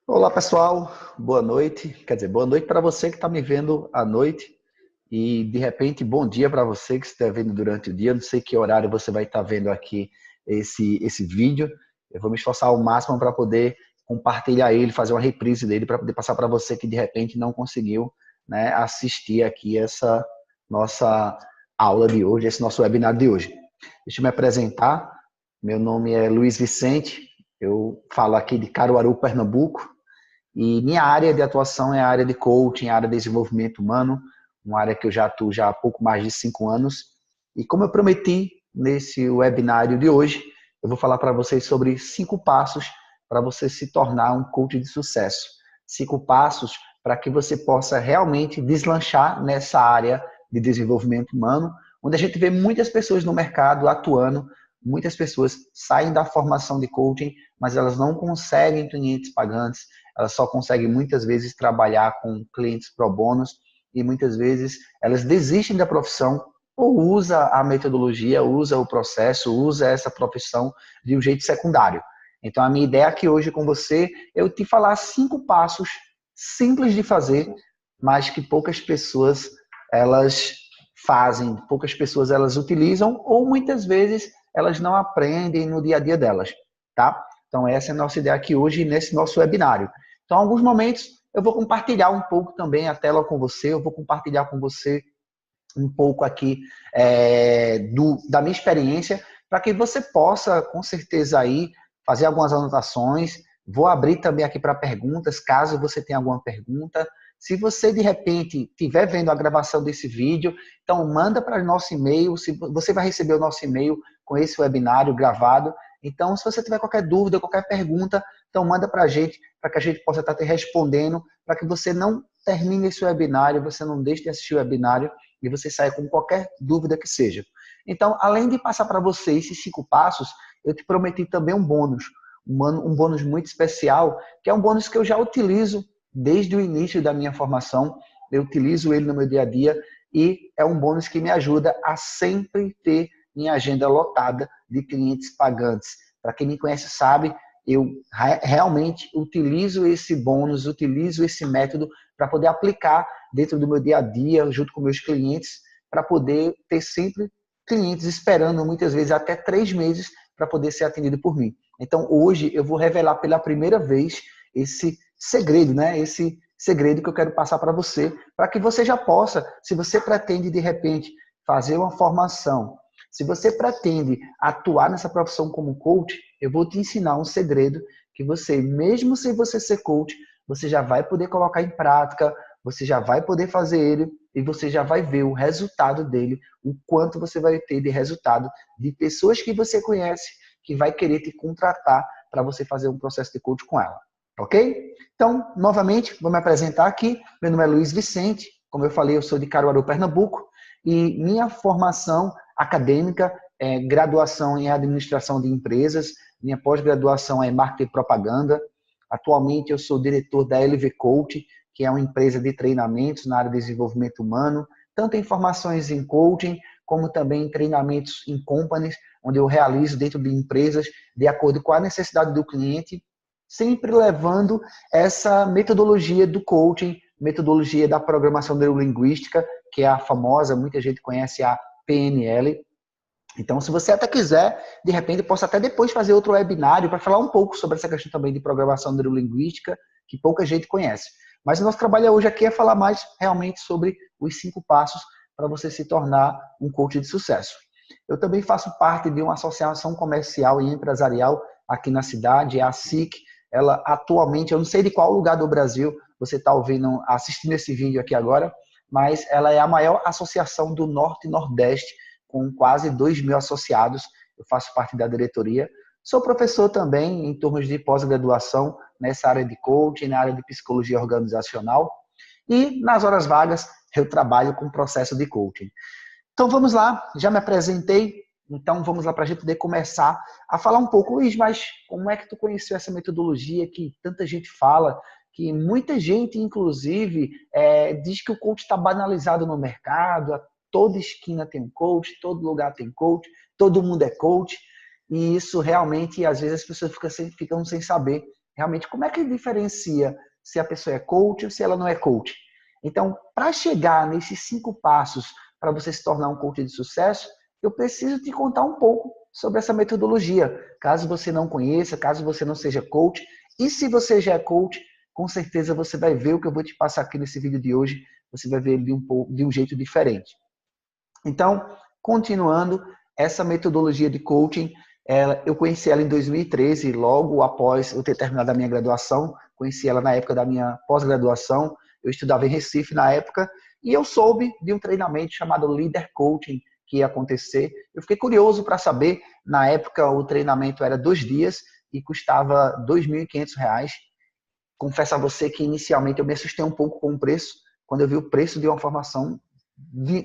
Olá pessoal, boa noite. Quer dizer, boa noite para você que está me vendo à noite e de repente bom dia para você que está vendo durante o dia. Não sei que horário você vai estar vendo aqui esse vídeo. Eu vou me esforçar ao máximo para poder compartilhar ele, fazer uma reprise dele para poder passar para você que de repente não conseguiu, né, assistir aqui essa nossa aula de hoje, esse nosso webinar de hoje. Deixa eu me apresentar. Meu nome é Luiz Vicente. Eu falo aqui de Caruaru, Pernambuco. E minha área de atuação é a área de coaching, a área de desenvolvimento humano, uma área que eu já atuo já há pouco mais de 5 anos. E como eu prometi nesse webinário de hoje, eu vou falar para vocês sobre 5 passos para você se tornar um coach de sucesso. 5 passos para que você possa realmente deslanchar nessa área de desenvolvimento humano, onde a gente vê muitas pessoas no mercado atuando, muitas pessoas saem da formação de coaching, mas elas não conseguem clientes pagantes, elas só conseguem muitas vezes trabalhar com clientes pro bonos e muitas vezes elas desistem da profissão ou usa a metodologia, usa o processo, usa essa profissão de um jeito secundário. Então a minha ideia aqui hoje com você é eu te falar 5 passos simples de fazer, mas que poucas pessoas elas fazem, poucas pessoas elas utilizam ou muitas vezes elas não aprendem no dia a dia delas, tá? Então essa é a nossa ideia aqui hoje nesse nosso webinário. Então, em alguns momentos, eu vou compartilhar um pouco também a tela com você, eu vou compartilhar com você um pouco aqui da minha experiência, para que você possa, com certeza, aí fazer algumas anotações. Vou abrir também aqui para perguntas, caso você tenha alguma pergunta. Se você, de repente, estiver vendo a gravação desse vídeo, então manda para o nosso e-mail, você vai receber o nosso e-mail com esse webinário gravado. Então, se você tiver qualquer dúvida, qualquer pergunta, então manda para a gente, para que a gente possa estar te respondendo, para que você não termine esse webinário, você não deixe de assistir o webinário e você saia com qualquer dúvida que seja. Então, além de passar para você esses 5 passos, eu te prometi também um bônus, um bônus muito especial, que é um bônus que eu já utilizo desde o início da minha formação, eu utilizo ele no meu dia a dia e é um bônus que me ajuda a sempre ter minha agenda lotada de clientes pagantes. Para quem me conhece sabe, eu realmente utilizo esse bônus, utilizo esse método para poder aplicar dentro do meu dia a dia, junto com meus clientes, para poder ter sempre clientes esperando, muitas vezes até 3 meses, para poder ser atendido por mim. Então, hoje, eu vou revelar pela primeira vez esse segredo, né? Esse segredo que eu quero passar para você, para que você já possa, se você pretende, de repente, fazer uma formação, se você pretende atuar nessa profissão como coach, eu vou te ensinar um segredo que você, mesmo sem você ser coach, você já vai poder colocar em prática, você já vai poder fazer ele e você já vai ver o resultado dele, o quanto você vai ter de resultado de pessoas que você conhece que vai querer te contratar para você fazer um processo de coach com ela. Ok? Então, novamente, vou me apresentar aqui. Meu nome é Luiz Vicente. Como eu falei, eu sou de Caruaru, Pernambuco. E minha formação acadêmica é graduação em administração de empresas. Minha pós-graduação é em marketing e propaganda. Atualmente, eu sou diretor da LV Coach, que é uma empresa de treinamentos na área de desenvolvimento humano, tanto em formações em coaching, como também em treinamentos em companies, onde eu realizo dentro de empresas de acordo com a necessidade do cliente, sempre levando essa metodologia do coaching, metodologia da programação neurolinguística, que é a famosa, muita gente conhece a PNL. Então, se você até quiser, de repente, eu posso até depois fazer outro webinário para falar um pouco sobre essa questão também de programação neurolinguística, que pouca gente conhece. Mas o nosso trabalho hoje aqui é falar mais realmente sobre os 5 passos para você se tornar um coach de sucesso. Eu também faço parte de uma associação comercial e empresarial aqui na cidade, é a SIC. Ela atualmente, eu não sei de qual lugar do Brasil você está ouvindo, assistindo esse vídeo aqui agora, mas ela é a maior associação do Norte e Nordeste, com quase 2.000 associados. Eu faço parte da diretoria. Sou professor também em turmas de pós-graduação nessa área de coaching, na área de psicologia organizacional. E nas horas vagas eu trabalho com o processo de coaching. Então vamos lá, já me apresentei, então vamos lá para a gente poder começar a falar um pouco. Luiz, mas como é que tu conheceu essa metodologia que tanta gente fala, que muita gente, inclusive, diz que o coach está banalizado no mercado, a toda esquina tem um coach, todo lugar tem coach, todo mundo é coach, e isso realmente, às vezes, as pessoas ficam sem saber realmente como é que diferencia se a pessoa é coach ou se ela não é coach. Então, para chegar nesses 5 passos para você se tornar um coach de sucesso, eu preciso te contar um pouco sobre essa metodologia. Caso você não conheça, caso você não seja coach, e se você já é coach, com certeza você vai ver o que eu vou te passar aqui nesse vídeo de hoje, você vai ver ele de um jeito diferente. Então, continuando, essa metodologia de coaching, eu conheci ela em 2013, logo após eu ter terminado a minha graduação, conheci ela na época da minha pós-graduação, eu estudava em Recife na época, e eu soube de um treinamento chamado Leader Coaching, que ia acontecer. Eu fiquei curioso para saber, na época o treinamento era 2 dias e custava R$ 2.500. Confesso a você que inicialmente eu me assustei um pouco com o preço, quando eu vi o preço de uma formação,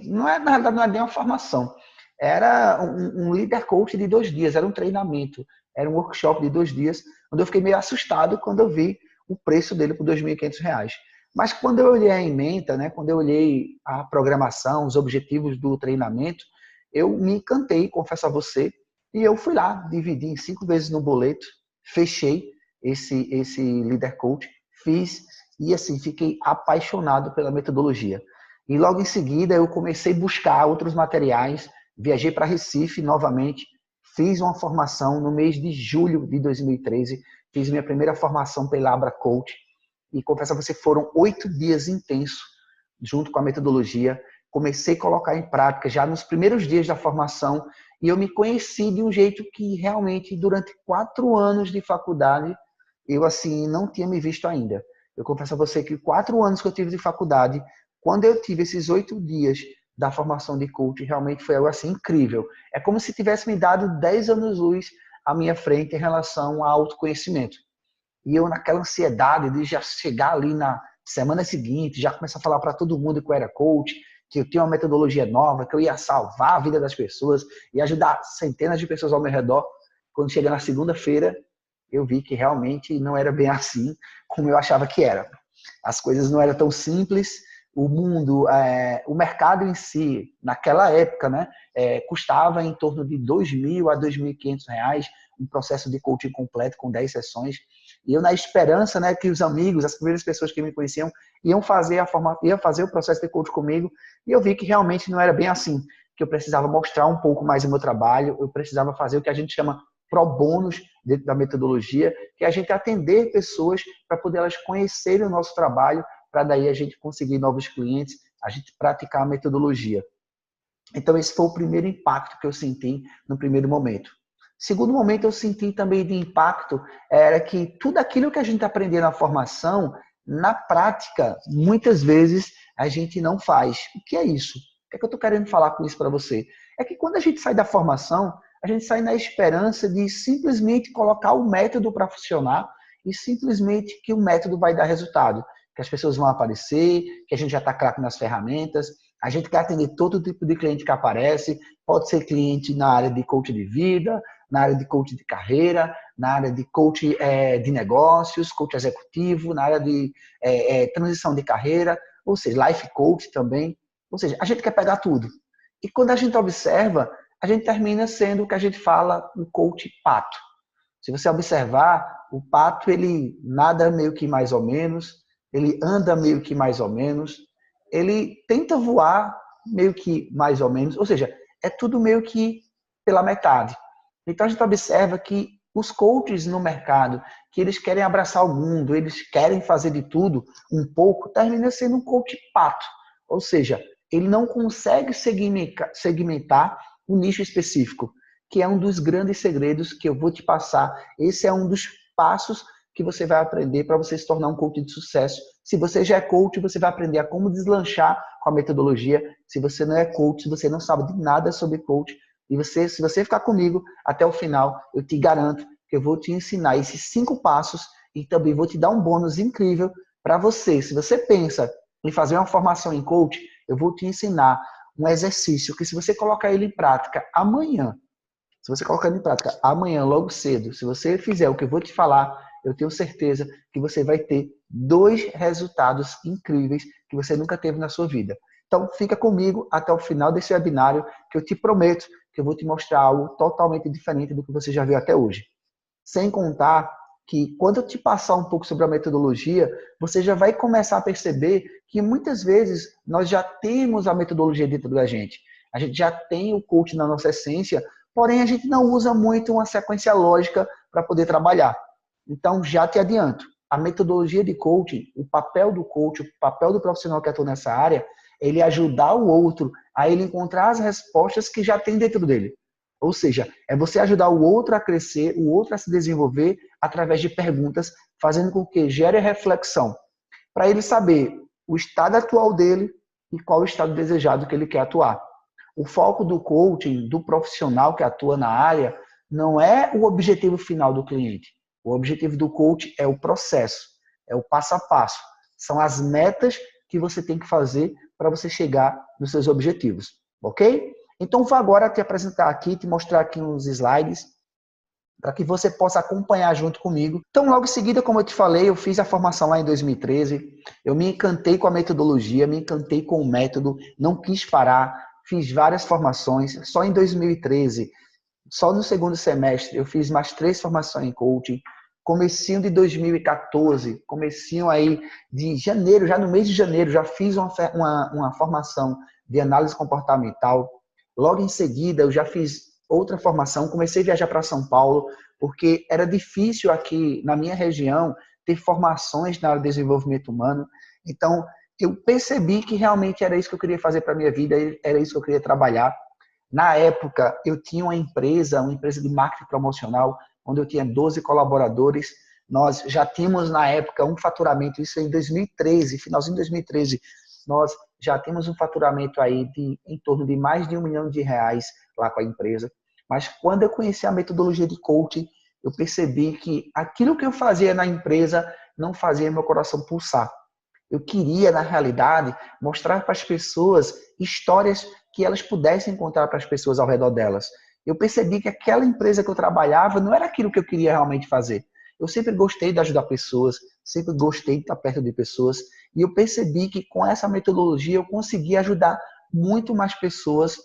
na verdade não é nem uma formação, era um Leader Coach de 2 dias, era um treinamento, era um workshop de 2 dias, onde eu fiquei meio assustado quando eu vi o preço dele por R$ 2.500. Mas quando eu olhei a ementa, né, quando eu olhei a programação, os objetivos do treinamento, eu me encantei, confesso a você, e eu fui lá, dividi em 5 vezes no boleto, fechei esse Leader Coach, fiz e assim, fiquei apaixonado pela metodologia. E logo em seguida eu comecei a buscar outros materiais, viajei para Recife novamente, fiz uma formação no mês de julho de 2013, fiz minha primeira formação pela Abra Coach, e confesso a você, foram 8 dias intensos, junto com a metodologia. Comecei a colocar em prática já nos primeiros dias da formação, e eu me conheci de um jeito que realmente, durante 4 anos de faculdade, eu assim não tinha me visto ainda. Eu confesso a você que 4 anos que eu tive de faculdade, quando eu tive esses 8 dias da formação de coach, realmente foi algo assim incrível. É como se tivesse me dado 10 anos-luz à minha frente em relação ao autoconhecimento. E eu naquela ansiedade de já chegar ali na semana seguinte, já começar a falar para todo mundo que eu era coach, que eu tinha uma metodologia nova, que eu ia salvar a vida das pessoas e ajudar centenas de pessoas ao meu redor. Quando chega na segunda-feira, eu vi que realmente não era bem assim como eu achava que era. As coisas não eram tão simples, o mundo, o mercado em si, naquela época, né, custava em torno de R$ 2.000 a R$ 2.500, um processo de coaching completo com 10 sessões. E eu, na esperança, né, que os amigos, as primeiras pessoas que me conheciam, iam fazer o processo de coaching comigo, e eu vi que realmente não era bem assim, que eu precisava mostrar um pouco mais o meu trabalho, eu precisava fazer o que a gente chama pro bônus dentro da metodologia, que é a gente atender pessoas para poder elas conhecerem o nosso trabalho, para daí a gente conseguir novos clientes, a gente praticar a metodologia. Então esse foi o primeiro impacto que eu senti no primeiro momento. Segundo momento eu senti também de impacto era que tudo aquilo que a gente aprendia na formação, na prática, muitas vezes a gente não faz. O que é isso? O que é que eu estou querendo falar com isso para você? É que quando a gente sai da formação, a gente sai na esperança de simplesmente colocar o método para funcionar e simplesmente que o método vai dar resultado, que as pessoas vão aparecer, que a gente já está craque nas ferramentas, a gente quer atender todo tipo de cliente que aparece, pode ser cliente na área de coach de vida, na área de coach de carreira, na área de coach de negócios, coach executivo, na área de transição de carreira, ou seja, life coach também. Ou seja, a gente quer pegar tudo. E quando a gente observa, a gente termina sendo o que a gente fala um coach pato. Se você observar, o pato ele nada meio que mais ou menos, ele anda meio que mais ou menos, ele tenta voar meio que mais ou menos, ou seja, é tudo meio que pela metade. Então a gente observa que os coaches no mercado, que eles querem abraçar o mundo, eles querem fazer de tudo um pouco, termina sendo um coach pato. Ou seja, ele não consegue segmentar um nicho específico, que é um dos grandes segredos que eu vou te passar. Esse é um dos passos que você vai aprender para você se tornar um coach de sucesso. Se você já é coach, você vai aprender a como deslanchar com a metodologia. Se você não é coach, se você não sabe de nada sobre coach, e se você ficar comigo até o final, eu te garanto que eu vou te ensinar esses 5 passos e também vou te dar um bônus incrível para você. Se você pensa em fazer uma formação em coach, eu vou te ensinar um exercício que se você colocar ele em prática amanhã, logo cedo, se você fizer o que eu vou te falar, eu tenho certeza que você vai ter 2 resultados incríveis que você nunca teve na sua vida. Então, fica comigo até o final desse webinário, que eu te prometo que eu vou te mostrar algo totalmente diferente do que você já viu até hoje. Sem contar que quando eu te passar um pouco sobre a metodologia, você já vai começar a perceber que muitas vezes nós já temos a metodologia dentro da gente. A gente já tem o coach na nossa essência, porém a gente não usa muito uma sequência lógica para poder trabalhar. Então, já te adianto, a metodologia de coaching, o papel do coach, o papel do profissional que atua nessa área, ele ajudar o outro a ele encontrar as respostas que já tem dentro dele. Ou seja, é você ajudar o outro a crescer, o outro a se desenvolver através de perguntas, fazendo com que gere reflexão, para ele saber o estado atual dele e qual o estado desejado que ele quer atuar. O foco do coaching, do profissional que atua na área, não é o objetivo final do cliente. O objetivo do coach é o processo, é o passo a passo. São as metas que você tem que fazer para você chegar nos seus objetivos, ok? Então, vou agora te apresentar aqui, te mostrar aqui uns slides para que você possa acompanhar junto comigo. Então, logo em seguida, como eu te falei, eu fiz a formação lá em 2013. Eu me encantei com a metodologia, me encantei com o método, não quis parar, fiz várias formações. Só em 2013, só no segundo semestre, eu fiz mais 3 formações em coaching. Comecinho de 2014, comecinho aí de janeiro, já no mês de janeiro, já fiz uma formação de análise comportamental. Logo em seguida, eu já fiz outra formação, comecei a viajar para São Paulo, porque era difícil aqui na minha região ter formações na área de desenvolvimento humano. Então, eu percebi que realmente era isso que eu queria fazer para a minha vida, era isso que eu queria trabalhar. Na época, eu tinha uma empresa de marketing promocional, onde eu tinha 12 colaboradores. Nós já tínhamos, na época, um faturamento, isso em 2013, finalzinho de 2013, nós já temos um faturamento aí em torno de mais de R$1 milhão lá com a empresa. Mas quando eu conheci a metodologia de coaching, eu percebi que aquilo que eu fazia na empresa não fazia meu coração pulsar. Eu queria, na realidade, mostrar para as pessoas histórias que elas pudessem contar para as pessoas ao redor delas. Eu percebi que aquela empresa que eu trabalhava não era aquilo que eu queria realmente fazer. Eu sempre gostei de ajudar pessoas, sempre gostei de estar perto de pessoas, e eu percebi que com essa metodologia eu consegui ajudar muito mais pessoas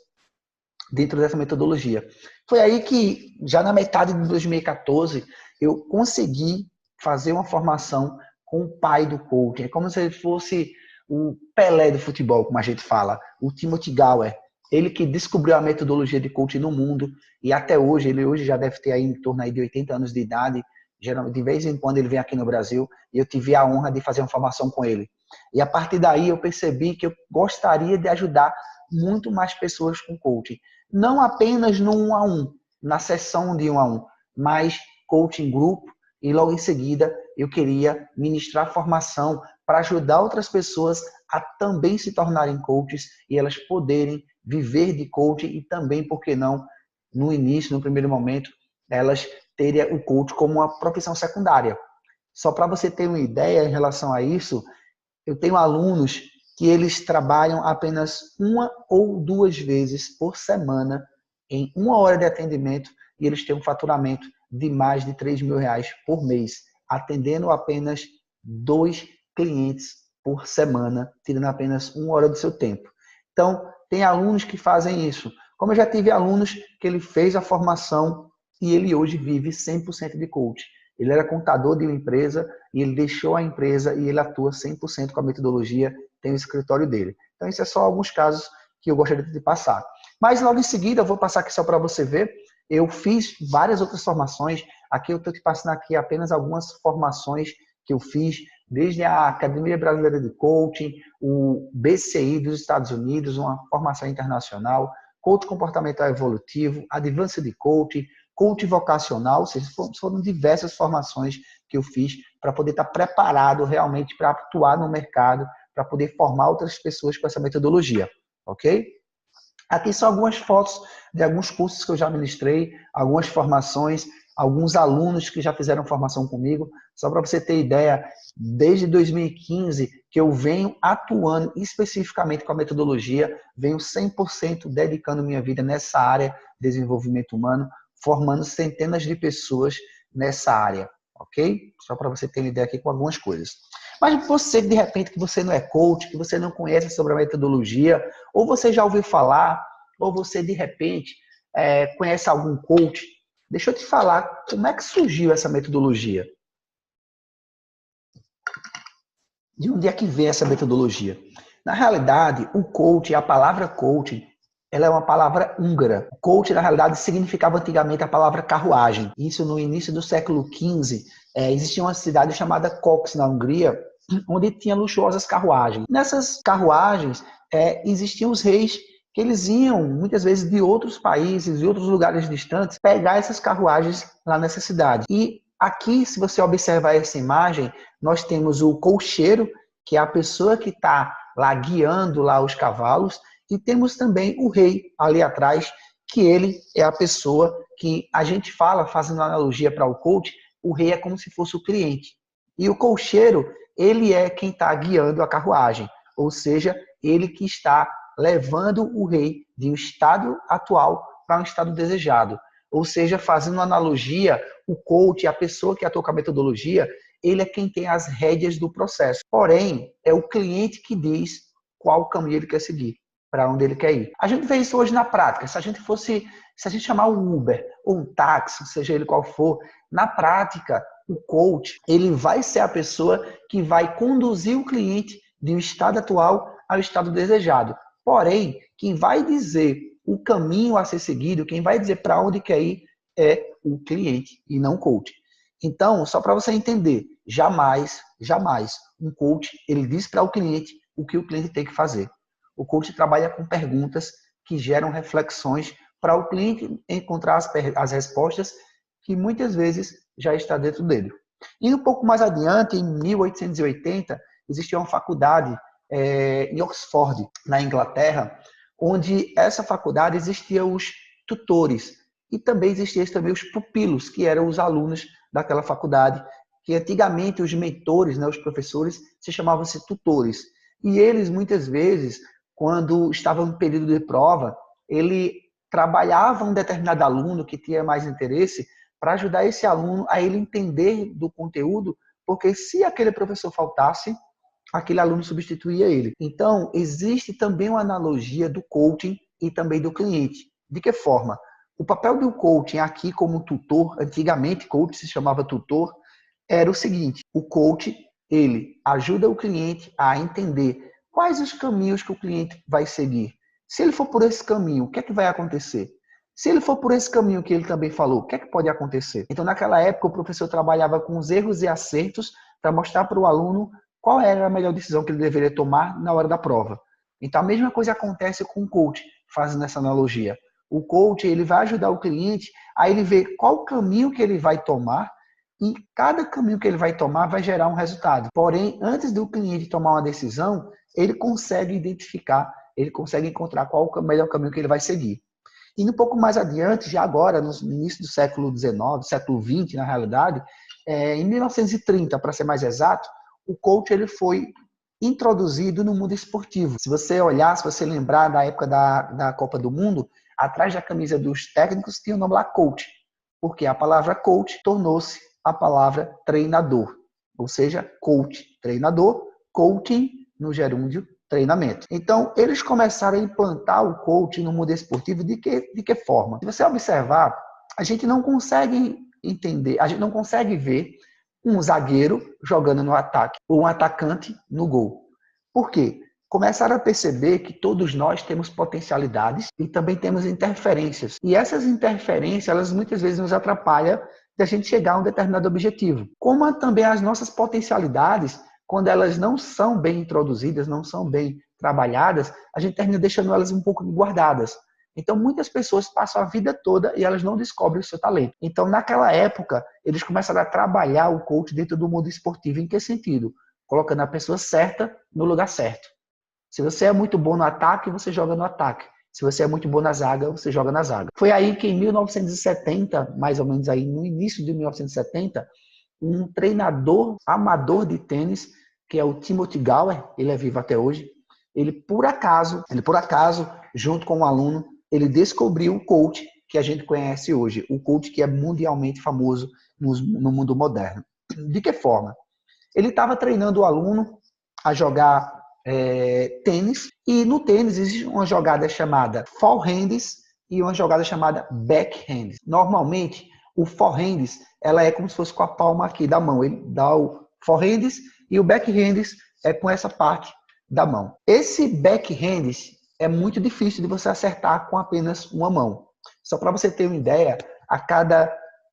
dentro dessa metodologia. Foi aí que, já na metade de 2014, eu consegui fazer uma formação com o pai do coaching. É como se ele fosse o Pelé do futebol, como a gente fala, o Timothy Gower. Ele que descobriu a metodologia de coaching no mundo, e até hoje, ele hoje já deve ter aí em torno aí de 80 anos de idade. Geralmente, de vez em quando ele vem aqui no Brasil, e eu tive a honra de fazer uma formação com ele. E a partir daí eu percebi que eu gostaria de ajudar muito mais pessoas com coaching. Não apenas no 1 a 1, na sessão de 1 a 1, mas coaching grupo, e logo em seguida eu queria ministrar formação para ajudar outras pessoas a também se tornarem coaches e elas poderem viver de coaching e também, por que não, no início, no primeiro momento, elas terem o coach como uma profissão secundária. Só para você ter uma ideia em relação a isso, eu tenho alunos que eles trabalham apenas 1 ou 2 vezes por semana em 1 hora de atendimento e eles têm um faturamento de mais de R$3 mil por mês, atendendo apenas 2 clientes por semana, tirando apenas 1 hora do seu tempo. Então, tem alunos que fazem isso. Como eu já tive alunos que ele fez a formação e ele hoje vive 100% de coach. Ele era contador de uma empresa e ele deixou a empresa e ele atua 100% com a metodologia, tem o escritório dele. Então, isso é só alguns casos que eu gostaria de passar. Mas logo em seguida, eu vou passar aqui só para você ver, eu fiz várias outras formações. Aqui eu estou te passando aqui apenas algumas formações que eu fiz, desde a Academia Brasileira de Coaching, o BCI dos Estados Unidos, uma formação internacional, Coach Comportamental Evolutivo, Advanced Coaching, Coach Vocacional, ou seja, foram diversas formações que eu fiz para poder estar preparado realmente para atuar no mercado, para poder formar outras pessoas com essa metodologia, ok? Aqui são algumas fotos de alguns cursos que eu já ministrei, algumas formações, alguns alunos que já fizeram formação comigo. Só para você ter ideia, desde 2015 que eu venho atuando especificamente com a metodologia, venho 100% dedicando minha vida nessa área de desenvolvimento humano, formando centenas de pessoas nessa área, ok? Só para você ter uma ideia aqui com algumas coisas. Mas você, de repente, que você não é coach, que você não conhece sobre a metodologia, ou você já ouviu falar, ou você, de repente, conhece algum coach, deixa eu te falar como é que surgiu essa metodologia. De onde é que vem essa metodologia? Na realidade, o coach, a palavra coach, ela é uma palavra húngara. Coach, na realidade, significava antigamente a palavra carruagem. Isso no início do século XV, existia uma cidade chamada Cox, na Hungria, onde tinha luxuosas carruagens. Nessas carruagens, existiam os reis que eles iam, muitas vezes, de outros países, de outros lugares distantes, pegar essas carruagens lá nessa cidade. E aqui, se você observar essa imagem, nós temos o cocheiro, que é a pessoa que está lá guiando lá os cavalos, e temos também o rei ali atrás, que ele é a pessoa que a gente fala, fazendo analogia para o coach, o rei é como se fosse o cliente. E o cocheiro, ele é quem está guiando a carruagem, ou seja, ele que está levando o rei de um estado atual para um estado desejado. Ou seja, fazendo uma analogia, o coach, a pessoa que atua com a metodologia, ele é quem tem as rédeas do processo. Porém, é o cliente que diz qual caminho ele quer seguir, para onde ele quer ir. A gente vê isso hoje na prática. Se a gente chamar um Uber ou um táxi, seja ele qual for, na prática, o coach, ele vai ser a pessoa que vai conduzir o cliente de um estado atual ao estado desejado. Porém, quem vai dizer o caminho a ser seguido, quem vai dizer para onde quer ir, é o cliente e não o coach. Então, só para você entender, jamais um coach ele diz para o cliente o que o cliente tem que fazer. O coach trabalha com perguntas que geram reflexões para o cliente encontrar as respostas que muitas vezes já está dentro dele. E um pouco mais adiante, em 1880, existia uma faculdade em Oxford, na Inglaterra, onde essa faculdade existiam os tutores e também existiam os pupilos, que eram os alunos daquela faculdade, que antigamente os mentores, né, os professores, se chamavam-se tutores. E eles, muitas vezes, quando estavam no período de prova, ele trabalhava um determinado aluno que tinha mais interesse para ajudar esse aluno a ele entender do conteúdo, porque se aquele professor faltasse, aquele aluno substituía ele. Então, existe também uma analogia do coaching e também do cliente. De que forma? O papel do coaching aqui como tutor, antigamente coach se chamava tutor, era o seguinte: o coach, ele ajuda o cliente a entender quais os caminhos que o cliente vai seguir. Se ele for por esse caminho, o que é que vai acontecer? Se ele for por esse caminho que ele também falou, o que é que pode acontecer? Então, naquela época, o professor trabalhava com os erros e acertos para mostrar para o aluno qual era a melhor decisão que ele deveria tomar na hora da prova. Então, a mesma coisa acontece com o coach, fazendo essa analogia. O coach, ele vai ajudar o cliente a ele ver qual caminho que ele vai tomar e cada caminho que ele vai tomar vai gerar um resultado. Porém, antes do cliente tomar uma decisão, ele consegue identificar, ele consegue encontrar qual o melhor caminho que ele vai seguir. E um pouco mais adiante, já agora, no início do século XIX, século XX, na realidade, em 1930, para ser mais exato, o coach ele foi introduzido no mundo esportivo. Se você olhar, se você lembrar da época da Copa do Mundo, atrás da camisa dos técnicos tinha o nome lá coach, porque a palavra coach tornou-se a palavra treinador. Ou seja, coach, treinador, coaching, no gerúndio, treinamento. Então, eles começaram a implantar o coaching no mundo esportivo de que forma? Se você observar, a gente não consegue entender, a gente não consegue ver um zagueiro jogando no ataque ou um atacante no gol. Por quê? Começaram a perceber que todos nós temos potencialidades e também temos interferências. E essas interferências, elas muitas vezes nos atrapalham de a gente chegar a um determinado objetivo. Como também as nossas potencialidades, quando elas não são bem introduzidas, não são bem trabalhadas, a gente termina deixando elas um pouco guardadas. Então, muitas pessoas passam a vida toda e elas não descobrem o seu talento. Então, naquela época, eles começaram a trabalhar o coach dentro do mundo esportivo. Em que sentido? Colocando a pessoa certa no lugar certo. Se você é muito bom no ataque, você joga no ataque. Se você é muito bom na zaga, você joga na zaga. Foi aí que em 1970, mais ou menos aí no início de 1970, um treinador amador de tênis, que é o Timothy Gower, ele é vivo até hoje, ele por acaso, junto com um aluno, ele descobriu o coach que a gente conhece hoje, o coach que é mundialmente famoso no mundo moderno. De que forma? Ele estava treinando o aluno a jogar tênis, e no tênis existe uma jogada chamada forehands e uma jogada chamada backhands. Normalmente, o forehands, ela é como se fosse com a palma aqui da mão. Ele dá o forehands e o backhands é com essa parte da mão. Esse backhands é muito difícil de você acertar com apenas uma mão. Só para você ter uma ideia,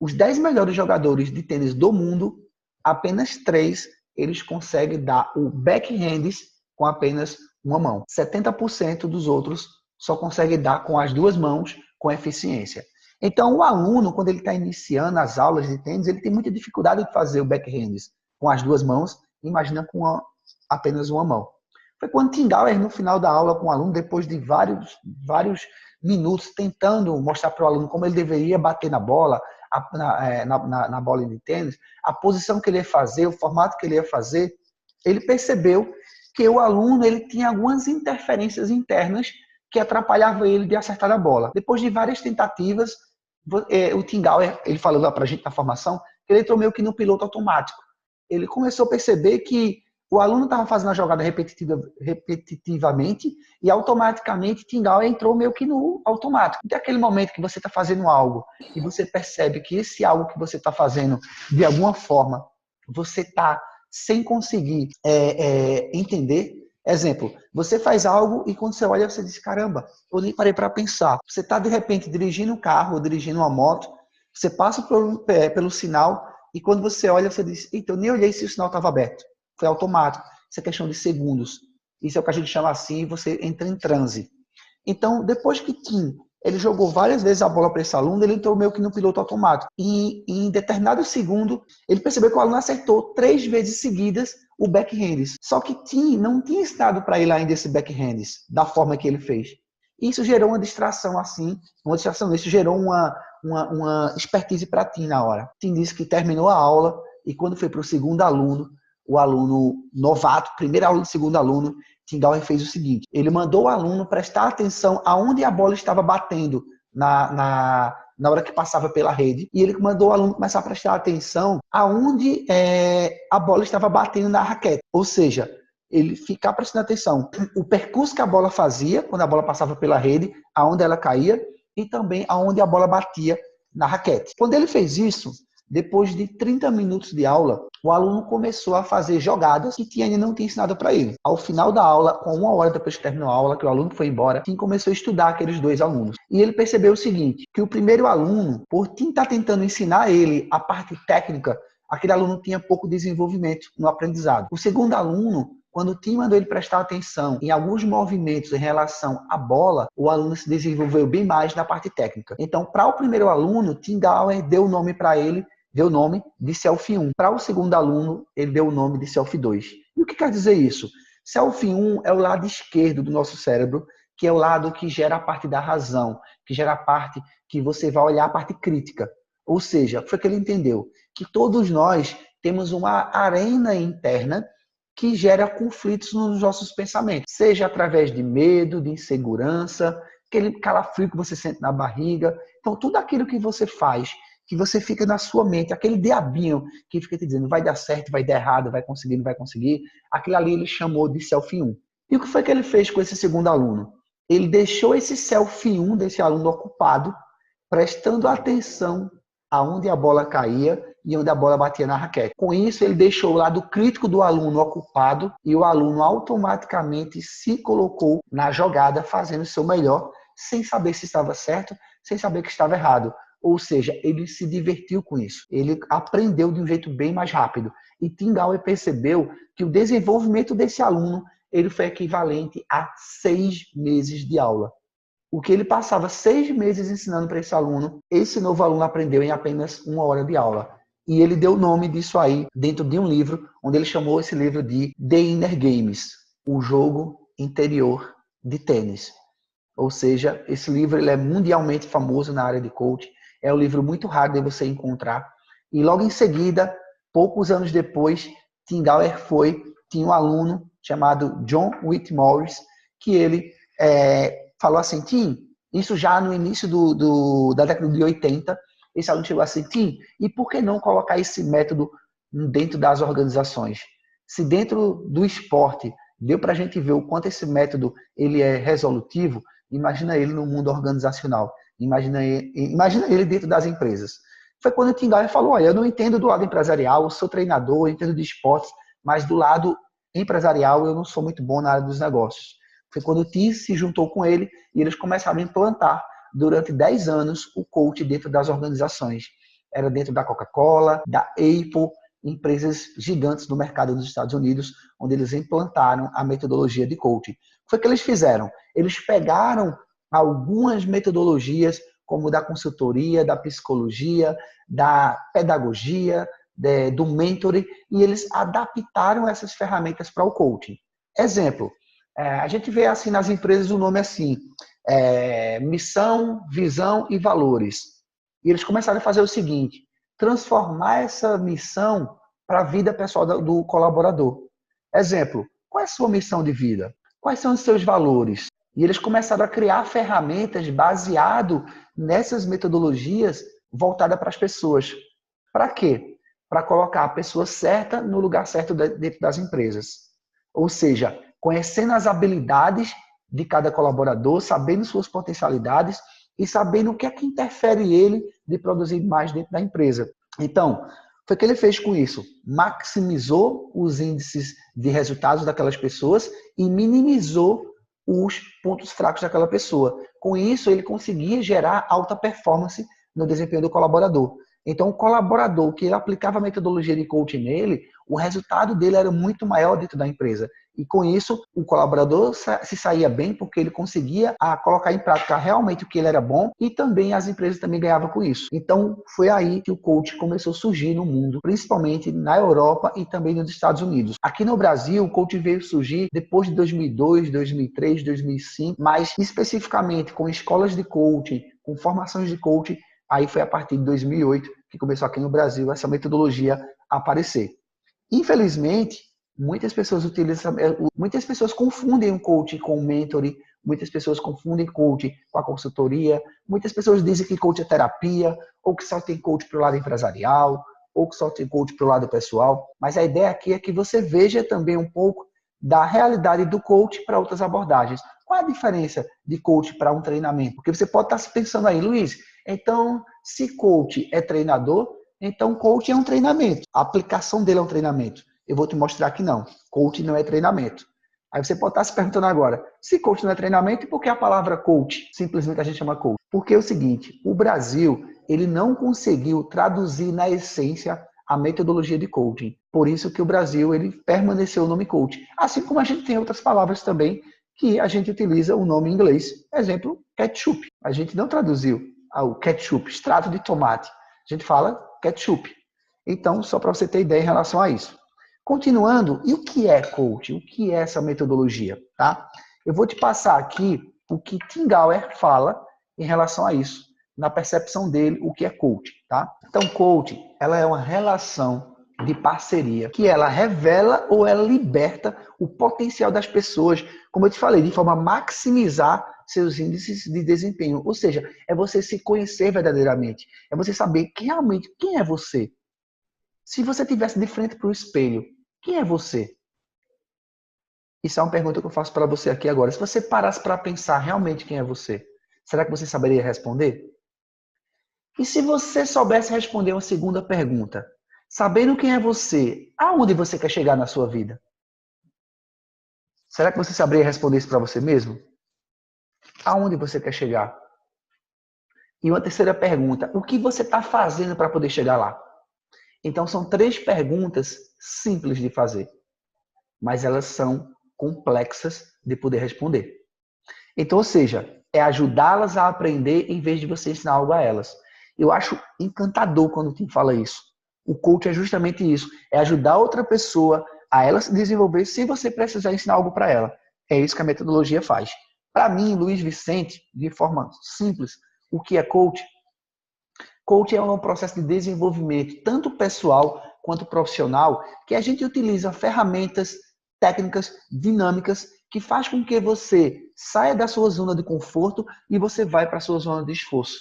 os 10 melhores jogadores de tênis do mundo, apenas 3 eles conseguem dar o backhands com apenas uma mão. 70% dos outros só conseguem dar com as duas mãos com eficiência. Então, o aluno, quando ele está iniciando as aulas de tênis, ele tem muita dificuldade de fazer o backhands com as duas mãos, imagina com apenas uma mão. Foi quando Tim Gallagher, no final da aula com o aluno, depois de vários minutos tentando mostrar para o aluno como ele deveria bater na bola, na bola de tênis, a posição que ele ia fazer, o formato que ele ia fazer, ele percebeu que o aluno ele tinha algumas interferências internas que atrapalhavam ele de acertar a bola. Depois de várias tentativas, o Tim Gallagher, ele falou lá para a gente na formação, que ele entrou meio que no piloto automático. Ele começou a perceber que o aluno estava fazendo a jogada repetitivamente e automaticamente Tim Gallagher entrou meio que no automático. Tem aquele momento que você está fazendo algo e você percebe que esse algo que você está fazendo, de alguma forma, você está sem conseguir entender. Exemplo, você faz algo e quando você olha, você diz, caramba, eu nem parei para pensar. Você está, de repente, dirigindo um carro ou dirigindo uma moto, você passa pelo sinal e quando você olha, você diz, então, eu nem olhei se o sinal estava aberto. Foi automático. Isso é questão de segundos. Isso é o que a gente chama assim, você entra em transe. Então, depois que Tim, ele jogou várias vezes a bola para esse aluno, ele entrou meio que no piloto automático. E em determinado segundo, ele percebeu que o aluno acertou 3 vezes seguidas o backhands. Só que Tim não tinha ensinado para ele ainda esse backhands, da forma que ele fez. Isso gerou uma distração assim, isso gerou uma expertise para Tim na hora. Tim disse que terminou a aula e quando foi para o segundo aluno, o aluno novato, primeiro aluno do segundo aluno, Tim Gallagher fez o seguinte, ele mandou o aluno prestar atenção aonde a bola estava batendo na hora que passava pela rede, e ele mandou o aluno começar a prestar atenção aonde a bola estava batendo na raquete, ou seja, ele ficar prestando atenção o percurso que a bola fazia quando a bola passava pela rede, aonde ela caía, e também aonde a bola batia na raquete. Quando ele fez isso, depois de 30 minutos de aula, o aluno começou a fazer jogadas que Tim ainda não tinha ensinado para ele. Ao final da aula, com 1 hora depois que terminou a aula, que o aluno foi embora, Tim começou a estudar aqueles 2 alunos. E ele percebeu o seguinte, que o primeiro aluno, por Tim estar tentando ensinar ele a parte técnica, aquele aluno tinha pouco desenvolvimento no aprendizado. O segundo aluno, quando o Tim mandou ele prestar atenção em alguns movimentos em relação à bola, o aluno se desenvolveu bem mais na parte técnica. Então, para o primeiro aluno, Tim Gallagher deu o nome para ele, deu o nome de Self 1. Para o segundo aluno, ele deu o nome de Self 2. E o que quer dizer isso? Self 1 é o lado esquerdo do nosso cérebro, que é o lado que gera a parte da razão, que gera a parte que você vai olhar a parte crítica. Ou seja, foi que ele entendeu que todos nós temos uma arena interna que gera conflitos nos nossos pensamentos, seja através de medo, de insegurança, aquele calafrio que você sente na barriga. Então, tudo aquilo que você faz, que você fica na sua mente, aquele diabinho que fica te dizendo vai dar certo, vai dar errado, vai conseguir, não vai conseguir, aquilo ali ele chamou de Self 1. E o que foi que ele fez com esse segundo aluno? Ele deixou esse Self 1 desse aluno ocupado, prestando atenção aonde a bola caía e onde a bola batia na raquete. Com isso, ele deixou o lado crítico do aluno ocupado e o aluno automaticamente se colocou na jogada, fazendo o seu melhor, sem saber se estava certo, sem saber que estava errado. Ou seja, ele se divertiu com isso. Ele aprendeu de um jeito bem mais rápido. E Tim Gallagher percebeu que o desenvolvimento desse aluno ele foi equivalente a 6 meses de aula. O que ele passava 6 meses ensinando para esse aluno, esse novo aluno aprendeu em apenas 1 hora de aula. E ele deu o nome disso aí dentro de um livro, onde ele chamou esse livro de The Inner Games, o jogo interior de tênis. Ou seja, esse livro ele é mundialmente famoso na área de coaching. É um livro muito raro de você encontrar. E logo em seguida, poucos anos depois, Tim Gallagher tinha um aluno chamado John Whitmore, que ele falou assim, Tim, isso já no início da década de 80, esse aluno chegou assim, Tim, e por que não colocar esse método dentro das organizações? Se dentro do esporte deu para a gente ver o quanto esse método ele é resolutivo, imagina ele no mundo organizacional. Imagina ele dentro das empresas. Foi quando o Tim Gallagher falou, olha, eu não entendo do lado empresarial, eu sou treinador, eu entendo de esportes, mas do lado empresarial eu não sou muito bom na área dos negócios. Foi quando o Tim se juntou com ele e eles começaram a implantar durante 10 anos o coach dentro das organizações. Era dentro da Coca-Cola, da Apple, empresas gigantes do mercado dos Estados Unidos, onde eles implantaram a metodologia de coaching. O que foi que eles fizeram? Eles pegaram algumas metodologias, como da consultoria, da psicologia, da pedagogia, do mentoring, e eles adaptaram essas ferramentas para o coaching. Exemplo, a gente vê assim nas empresas o nome assim, missão, visão e valores. E eles começaram a fazer o seguinte, transformar essa missão para a vida pessoal do colaborador. Exemplo, qual é a sua missão de vida? Quais são os seus valores? E eles começaram a criar ferramentas baseado nessas metodologias voltadas para as pessoas. Para quê? Para colocar a pessoa certa no lugar certo dentro das empresas. Ou seja, conhecendo as habilidades de cada colaborador, sabendo suas potencialidades e sabendo o que é que interfere ele de produzir mais dentro da empresa. Então, foi o que ele fez com isso? Maximizou os índices de resultados daquelas pessoas e minimizou os pontos fracos daquela pessoa. Com isso, ele conseguia gerar alta performance no desempenho do colaborador. Então, o colaborador que ele aplicava a metodologia de coaching nele, o resultado dele era muito maior dentro da empresa. E com isso, o colaborador se saía bem porque ele conseguia colocar em prática realmente o que ele era bom e também as empresas também ganhavam com isso. Então, foi aí que o coaching começou a surgir no mundo, principalmente na Europa e também nos Estados Unidos. Aqui no Brasil, o coaching veio surgir depois de 2002, 2003, 2005, mas especificamente com escolas de coaching, com formações de coaching, aí foi a partir de 2008 que começou aqui no Brasil essa metodologia a aparecer. Infelizmente, muitas pessoas confundem o coaching com o mentoring, muitas pessoas confundem coaching com a consultoria, muitas pessoas dizem que coaching é terapia, ou que só tem coaching para o lado empresarial, ou que só tem coaching para o lado pessoal. Mas a ideia aqui é que você veja também um pouco da realidade do coaching para outras abordagens. Qual a diferença de coaching para um treinamento? Porque você pode estar pensando aí, Luiz, então se coach é treinador, então coaching é um treinamento. A aplicação dele é um treinamento. Eu vou te mostrar que não. Coaching não é treinamento. Aí você pode estar se perguntando agora, se coaching não é treinamento, por que a palavra coach simplesmente a gente chama coach? Porque é o seguinte, o Brasil, ele não conseguiu traduzir na essência a metodologia de coaching. Por isso que o Brasil, ele permaneceu o nome coaching. Assim como a gente tem outras palavras também que a gente utiliza o nome em inglês. Exemplo, ketchup. A gente não traduziu o ketchup, extrato de tomate. A gente fala ketchup. Então, só para você ter ideia em relação a isso. Continuando, e o que é coaching? O que é essa metodologia? Tá? Eu vou te passar aqui o que Tim Gauer fala em relação a isso, na percepção dele, o que é coaching. Tá? Então, coaching, ela é uma relação de parceria que ela revela ou ela liberta o potencial das pessoas, como eu te falei, de forma a maximizar seus índices de desempenho. Ou seja, é você se conhecer verdadeiramente, é você saber realmente quem é você. Se você tivesse de frente para o espelho, quem é você? Isso é uma pergunta que eu faço para você aqui agora. Se você parasse para pensar realmente quem é você, será que você saberia responder? E se você soubesse responder uma segunda pergunta, sabendo quem é você, aonde você quer chegar na sua vida? Será que você saberia responder isso para você mesmo? Aonde você quer chegar? E uma terceira pergunta, o que você está fazendo para poder chegar lá? Então, são 3 perguntas simples de fazer, mas elas são complexas de poder responder. Então, ou seja, é ajudá-las a aprender em vez de você ensinar algo a elas. Eu acho encantador quando o Tim fala isso. O coach é justamente isso, é ajudar outra pessoa a ela se desenvolver sem você precisar ensinar algo para ela. É isso que a metodologia faz. Para mim, Luiz Vicente, de forma simples, o que é coach? Coaching é um processo de desenvolvimento, tanto pessoal quanto profissional, que a gente utiliza ferramentas, técnicas, dinâmicas, que faz com que você saia da sua zona de conforto e você vai para a sua zona de esforço.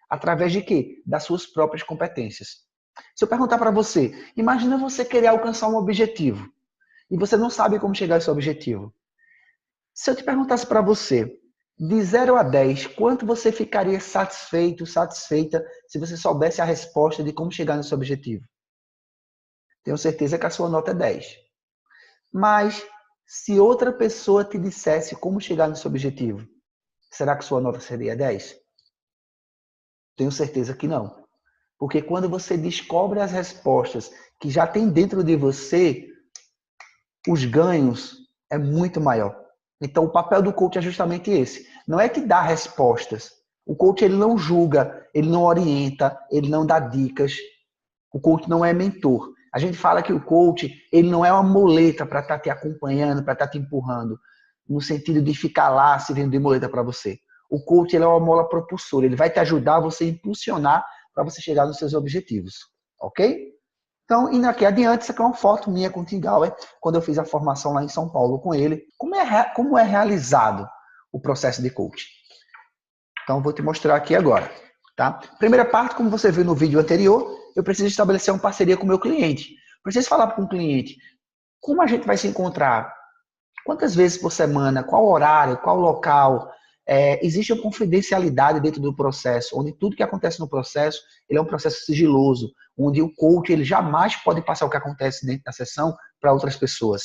Através de quê? Das suas próprias competências. Se eu perguntar para você, imagina você querer alcançar um objetivo e você não sabe como chegar a esse objetivo. Se eu te perguntasse para você, de 0 a 10, quanto você ficaria satisfeito, satisfeita, se você soubesse a resposta de como chegar nesse objetivo? Tenho certeza que a sua nota é 10. Mas se outra pessoa te dissesse como chegar nesse objetivo, será que sua nota seria 10? Tenho certeza que não. Porque quando você descobre as respostas que já tem dentro de você, os ganhos é muito maior. Então, o papel do coach é justamente esse. Não é que dá respostas. O coach ele não julga, ele não orienta, ele não dá dicas. O coach não é mentor. A gente fala que o coach ele não é uma muleta para estar te acompanhando, para estar te empurrando, no sentido de ficar lá servindo de muleta para você. O coach ele é uma mola propulsora. Ele vai te ajudar a você impulsionar para você chegar nos seus objetivos. Ok? Então, indo aqui adiante, essa aqui é uma foto minha com o Tim Gallwey, quando eu fiz a formação lá em São Paulo com ele. Como é realizado o processo de coaching? Então, vou te mostrar aqui agora. Tá? Primeira parte, como você viu no vídeo anterior, eu preciso estabelecer uma parceria com o meu cliente. Preciso falar com o cliente como a gente vai se encontrar, quantas vezes por semana, qual horário, qual local. Existe uma confidencialidade dentro do processo, onde tudo que acontece no processo ele é um processo sigiloso, onde o coach ele jamais pode passar o que acontece dentro da sessão para outras pessoas.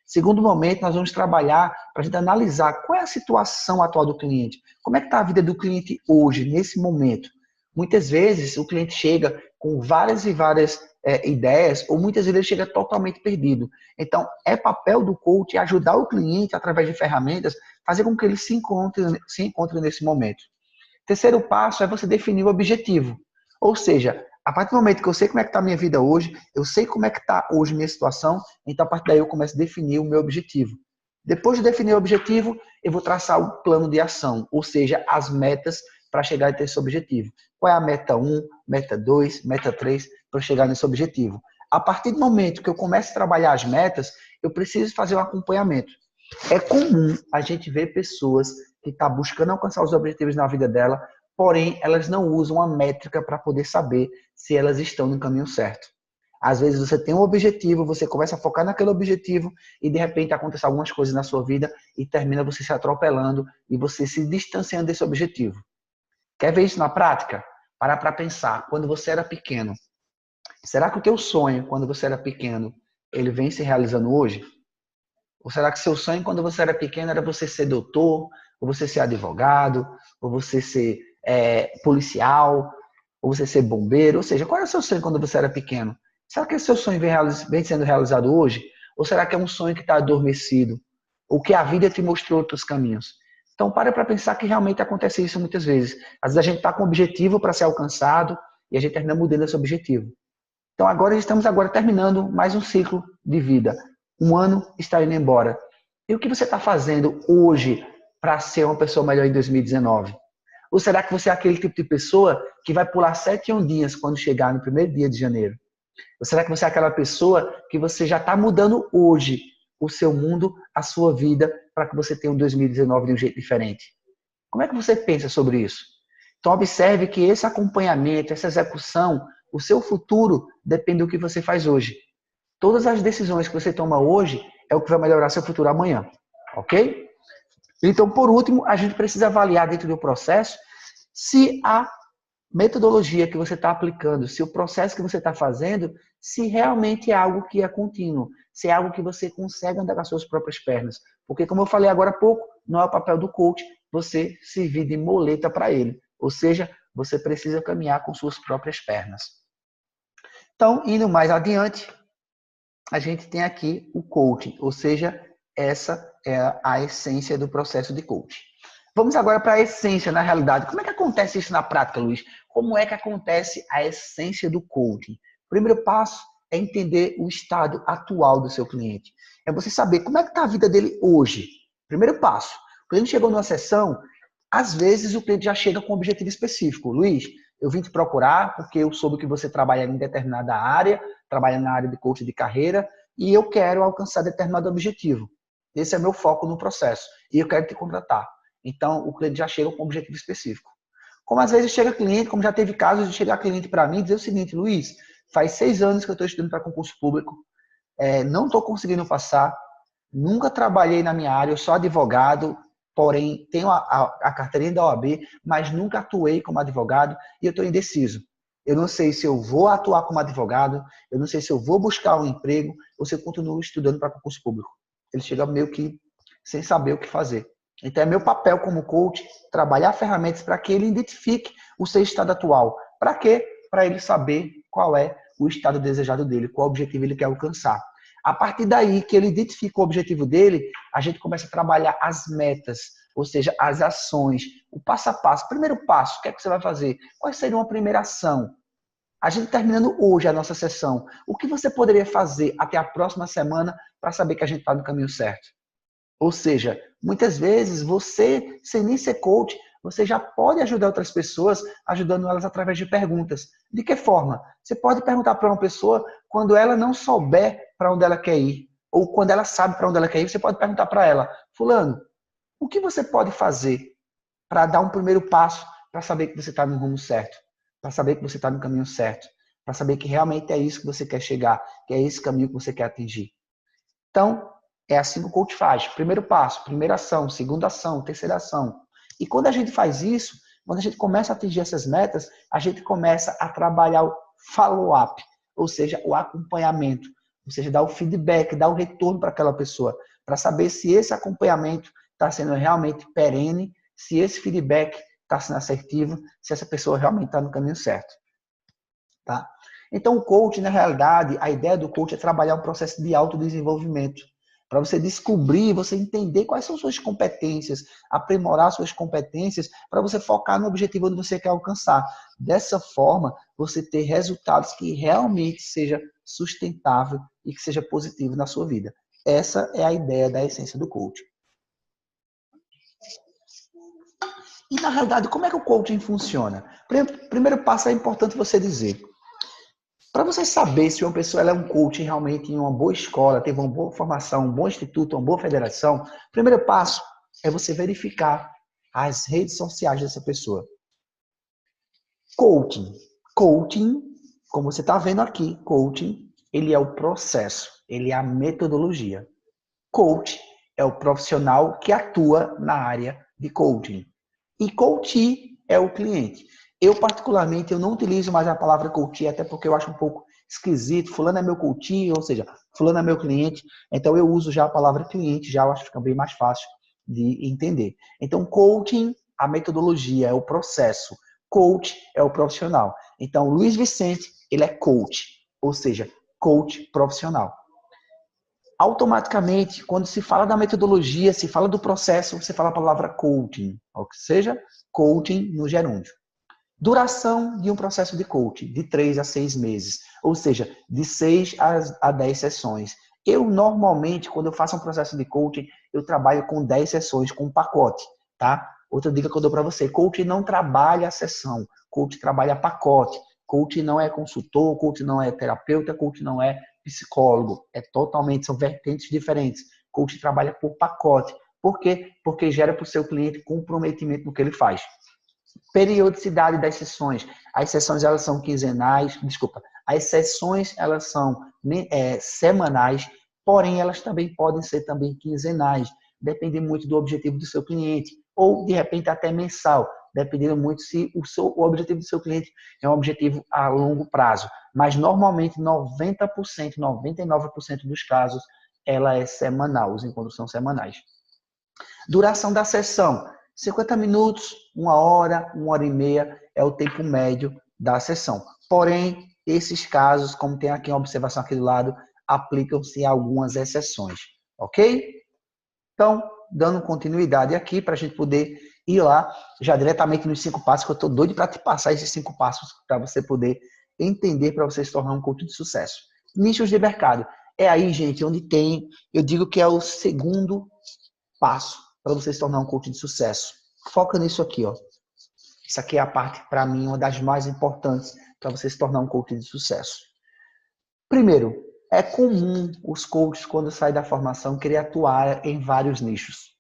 Segundo momento, nós vamos trabalhar para a gente analisar qual é a situação atual do cliente, como é que está a vida do cliente hoje, nesse momento. Muitas vezes o cliente chega com várias e várias ideias, ou muitas vezes ele chega totalmente perdido. Então, é papel do coach ajudar o cliente, através de ferramentas, fazer com que ele se encontre nesse momento. Terceiro passo é você definir o objetivo. Ou seja, a partir do momento que eu sei como é que está a minha vida hoje, eu sei como é que está hoje a minha situação, então a partir daí eu começo a definir o meu objetivo. Depois de definir o objetivo, eu vou traçar o plano de ação, ou seja, as metas para chegar a esse objetivo. Qual é a meta 1, meta 2, meta 3 para chegar nesse objetivo? A partir do momento que eu começo a trabalhar as metas, eu preciso fazer um acompanhamento. É comum a gente ver pessoas que estão buscando alcançar os objetivos na vida dela, porém elas não usam a métrica para poder saber se elas estão no caminho certo. Às vezes você tem um objetivo, você começa a focar naquele objetivo e de repente acontecem algumas coisas na sua vida e termina você se atropelando e você se distanciando desse objetivo. Quer ver isso na prática? Para pensar, quando você era pequeno, será que o teu sonho, quando você era pequeno, ele vem se realizando hoje? Ou será que seu sonho, quando você era pequeno, era você ser doutor, ou você ser advogado, ou você ser policial, ou você ser bombeiro? Ou seja, qual era o seu sonho quando você era pequeno? Será que esse seu sonho vem sendo realizado hoje? Ou será que é um sonho que está adormecido? Ou que a vida te mostrou outros caminhos? Então, para pensar que realmente acontece isso muitas vezes. Às vezes a gente está com um objetivo para ser alcançado e a gente termina mudando esse objetivo. Então, estamos terminando mais um ciclo de vida. Um ano está indo embora. E o que você está fazendo hoje para ser uma pessoa melhor em 2019? Ou será que você é aquele tipo de pessoa que vai pular 7 ondinhas quando chegar no primeiro dia de janeiro? Ou será que você é aquela pessoa que você já está mudando hoje o seu mundo, a sua vida, para que você tenha um 2019 de um jeito diferente? Como é que você pensa sobre isso? Então, observe que esse acompanhamento, essa execução, o seu futuro depende do que você faz hoje. Todas as decisões que você toma hoje é o que vai melhorar seu futuro amanhã. Ok? Então, por último, a gente precisa avaliar dentro do processo se a metodologia que você está aplicando, se o processo que você está fazendo, se realmente é algo que é contínuo, se é algo que você consegue andar com as suas próprias pernas. Porque, como eu falei agora há pouco, não é o papel do coach você servir de muleta para ele. Ou seja, você precisa caminhar com suas próprias pernas. Então, indo mais adiante, a gente tem aqui o coaching, ou seja, essa é a essência do processo de coaching. Vamos agora para a essência, na realidade. Como é que acontece isso na prática, Luiz? Como é que acontece a essência do coaching? O primeiro passo é entender o estado atual do seu cliente. É você saber como é que está a vida dele hoje. Primeiro passo. O cliente chegou numa sessão, às vezes o cliente já chega com um objetivo específico. Luiz, eu vim te procurar porque eu soube que você trabalha em determinada área, trabalha na área de coaching de carreira, e eu quero alcançar determinado objetivo. Esse é meu foco no processo. E eu quero te contratar. Então, o cliente já chega com um objetivo específico. Como às vezes chega cliente, como já teve casos de chegar cliente para mim e dizer o seguinte: Luiz, faz 6 anos que eu estou estudando para concurso público, não estou conseguindo passar, nunca trabalhei na minha área, eu sou advogado, porém tenho a carteirinha da OAB, mas nunca atuei como advogado e eu estou indeciso. Eu não sei se eu vou atuar como advogado, eu não sei se eu vou buscar um emprego ou se eu continuo estudando para concurso público. Ele chega meio que sem saber o que fazer. Então é meu papel como coach trabalhar ferramentas para que ele identifique o seu estado atual. Para quê? Para ele saber qual é o estado desejado dele, qual objetivo ele quer alcançar. A partir daí que ele identifica o objetivo dele, a gente começa a trabalhar as metas, ou seja, as ações, o passo a passo. Primeiro passo, o que é que você vai fazer? Qual seria uma primeira ação? A gente terminando hoje a nossa sessão, o que você poderia fazer até a próxima semana para saber que a gente está no caminho certo? Ou seja, muitas vezes você, sem nem ser coach, você já pode ajudar outras pessoas, ajudando elas através de perguntas. De que forma? Você pode perguntar para uma pessoa quando ela não souber para onde ela quer ir, ou quando ela sabe para onde ela quer ir, você pode perguntar para ela: fulano, o que você pode fazer para dar um primeiro passo para saber que você está no rumo certo, para saber que você está no caminho certo, para saber que realmente é isso que você quer chegar, que é esse caminho que você quer atingir. Então, é assim que o coach faz. Primeiro passo, primeira ação, segunda ação, terceira ação. E quando a gente faz isso, quando a gente começa a atingir essas metas, a gente começa a trabalhar o follow-up, ou seja, o acompanhamento, ou seja, dar o feedback, dar o retorno para aquela pessoa, para saber se esse acompanhamento está sendo realmente perene, se esse feedback está sendo assertivo, se essa pessoa realmente está no caminho certo. Tá? Então, o coach, na realidade, a ideia do coach é trabalhar um processo de autodesenvolvimento, para você descobrir, você entender quais são suas competências, aprimorar suas competências, para você focar no objetivo onde você quer alcançar. Dessa forma, você ter resultados que realmente seja sustentável e que seja positivo na sua vida. Essa é a ideia da essência do coach. E, na realidade, como é que o coaching funciona? Primeiro passo é importante você dizer. Para você saber se uma pessoa ela é um coach realmente em uma boa escola, teve uma boa formação, um bom instituto, uma boa federação, o primeiro passo é você verificar as redes sociais dessa pessoa. Coaching. Coaching, como você está vendo aqui, coaching, ele é o processo, ele é a metodologia. Coach é o profissional que atua na área de coaching. E coachee é o cliente. Eu, particularmente, eu não utilizo mais a palavra coachee, até porque eu acho um pouco esquisito. Fulano é meu coachee, ou seja, fulano é meu cliente. Então, eu uso já a palavra cliente, já eu acho que fica bem mais fácil de entender. Então, coaching, a metodologia, é o processo. Coach é o profissional. Então, o Luiz Vicente, ele é coach, ou seja, coach profissional. Automaticamente, quando se fala da metodologia, se fala do processo, você fala a palavra coaching, ou seja, coaching no gerúndio. Duração de um processo de coaching, de 3 a 6 meses, ou seja, de 6 a 10 sessões. Eu, normalmente, quando eu faço um processo de coaching, eu trabalho com 10 sessões, com um pacote, tá? Outra dica que eu dou para você, coaching não trabalha a sessão, coaching trabalha pacote. Coaching não é consultor, coaching não é terapeuta, coaching não é psicólogo. É totalmente, são vertentes diferentes. Coaching trabalha por pacote. Por quê? Porque gera para o seu cliente comprometimento no que ele faz. Periodicidade das sessões. As sessões elas são quinzenais, as sessões elas são semanais, porém elas também podem ser também quinzenais, depende muito do objetivo do seu cliente, ou de repente até mensal, dependendo muito se o objetivo do seu cliente é um objetivo a longo prazo. Mas normalmente 90%, 99% dos casos ela é semanal, os encontros são semanais. Duração da sessão. 50 minutos, 1 hora e meia é o tempo médio da sessão. Porém, esses casos, como tem aqui uma observação aqui do lado, aplicam-se algumas exceções, ok? Então, dando continuidade aqui para a gente poder ir lá já diretamente nos 5 passos, que eu estou doido para te passar esses 5 passos para você poder entender, para você se tornar um coach de sucesso. Nichos de mercado. É aí, gente, onde tem, eu digo que é o segundo passo para você se tornar um coach de sucesso. Foca nisso aqui, ó. Isso aqui é a parte, para mim, uma das mais importantes para você se tornar um coach de sucesso. Primeiro, é comum os coaches, quando saem da formação, querer atuar em vários nichos.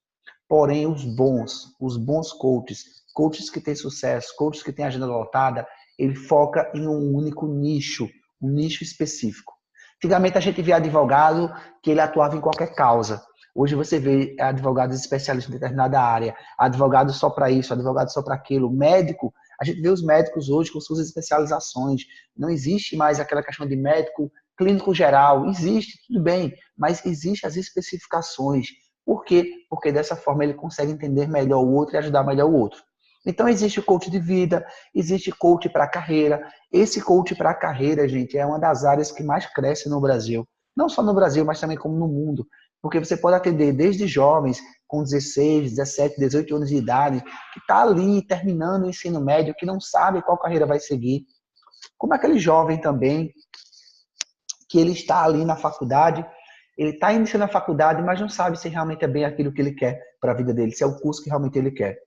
Porém, os bons coaches que têm sucesso, coaches que têm agenda lotada, ele foca em um único nicho, um nicho específico. Antigamente, a gente via advogado que ele atuava em qualquer causa. Hoje você vê advogados especialistas em determinada área, advogado só para isso, advogado só para aquilo, médico. A gente vê os médicos hoje com suas especializações. Não existe mais aquela questão de médico clínico geral. Existe, tudo bem, mas existem as especificações. Por quê? Porque dessa forma ele consegue entender melhor o outro e ajudar melhor o outro. Então existe o coach de vida, existe coach para carreira. Esse coach para carreira, gente, é uma das áreas que mais cresce no Brasil. Não só no Brasil, mas também como no mundo. Porque você pode atender desde jovens com 16, 17, 18 anos de idade, que está ali terminando o ensino médio, que não sabe qual carreira vai seguir. Como aquele jovem também, que ele está ali na faculdade, ele está iniciando a faculdade, mas não sabe se realmente é bem aquilo que ele quer para a vida dele, se é o curso que realmente ele quer.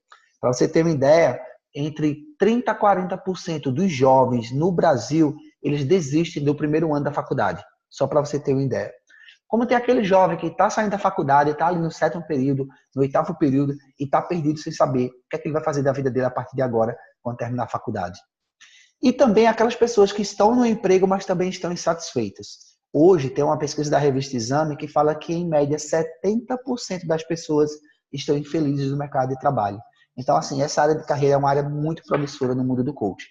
Para você ter uma ideia, entre 30% a 40% dos jovens no Brasil, eles desistem do primeiro ano da faculdade. Só para você ter uma ideia. Como tem aquele jovem que está saindo da faculdade, está ali no 7º período, no 8º período, e está perdido sem saber o que é que ele vai fazer da vida dele a partir de agora, quando terminar a faculdade. E também aquelas pessoas que estão no emprego, mas também estão insatisfeitas. Hoje tem uma pesquisa da revista Exame que fala que, em média, 70% das pessoas estão infelizes no mercado de trabalho. Então, assim, essa área de carreira é uma área muito promissora no mundo do coach.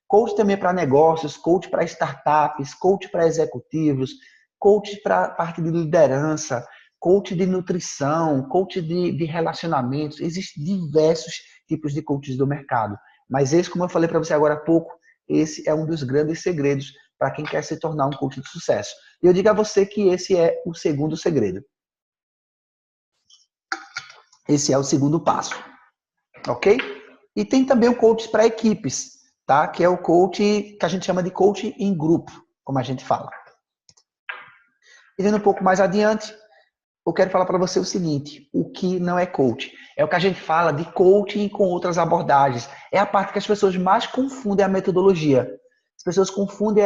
Coach também para negócios, coach para startups, coach para executivos, coach para parte de liderança, coach de nutrição, coach de relacionamentos. Existem diversos tipos de coaches do mercado. Mas esse, como eu falei para você agora há pouco, esse é um dos grandes segredos para quem quer se tornar um coach de sucesso. E eu digo a você que esse é o segundo segredo. Esse é o segundo passo. Ok? E tem também o coach para equipes, tá? Que é o coach que a gente chama de coach em grupo, como a gente fala. Indo um pouco mais adiante, eu quero falar para você o seguinte: o que não é coach? É o que a gente fala de coaching com outras abordagens. É a parte que as pessoas mais confundem a metodologia. As pessoas confundem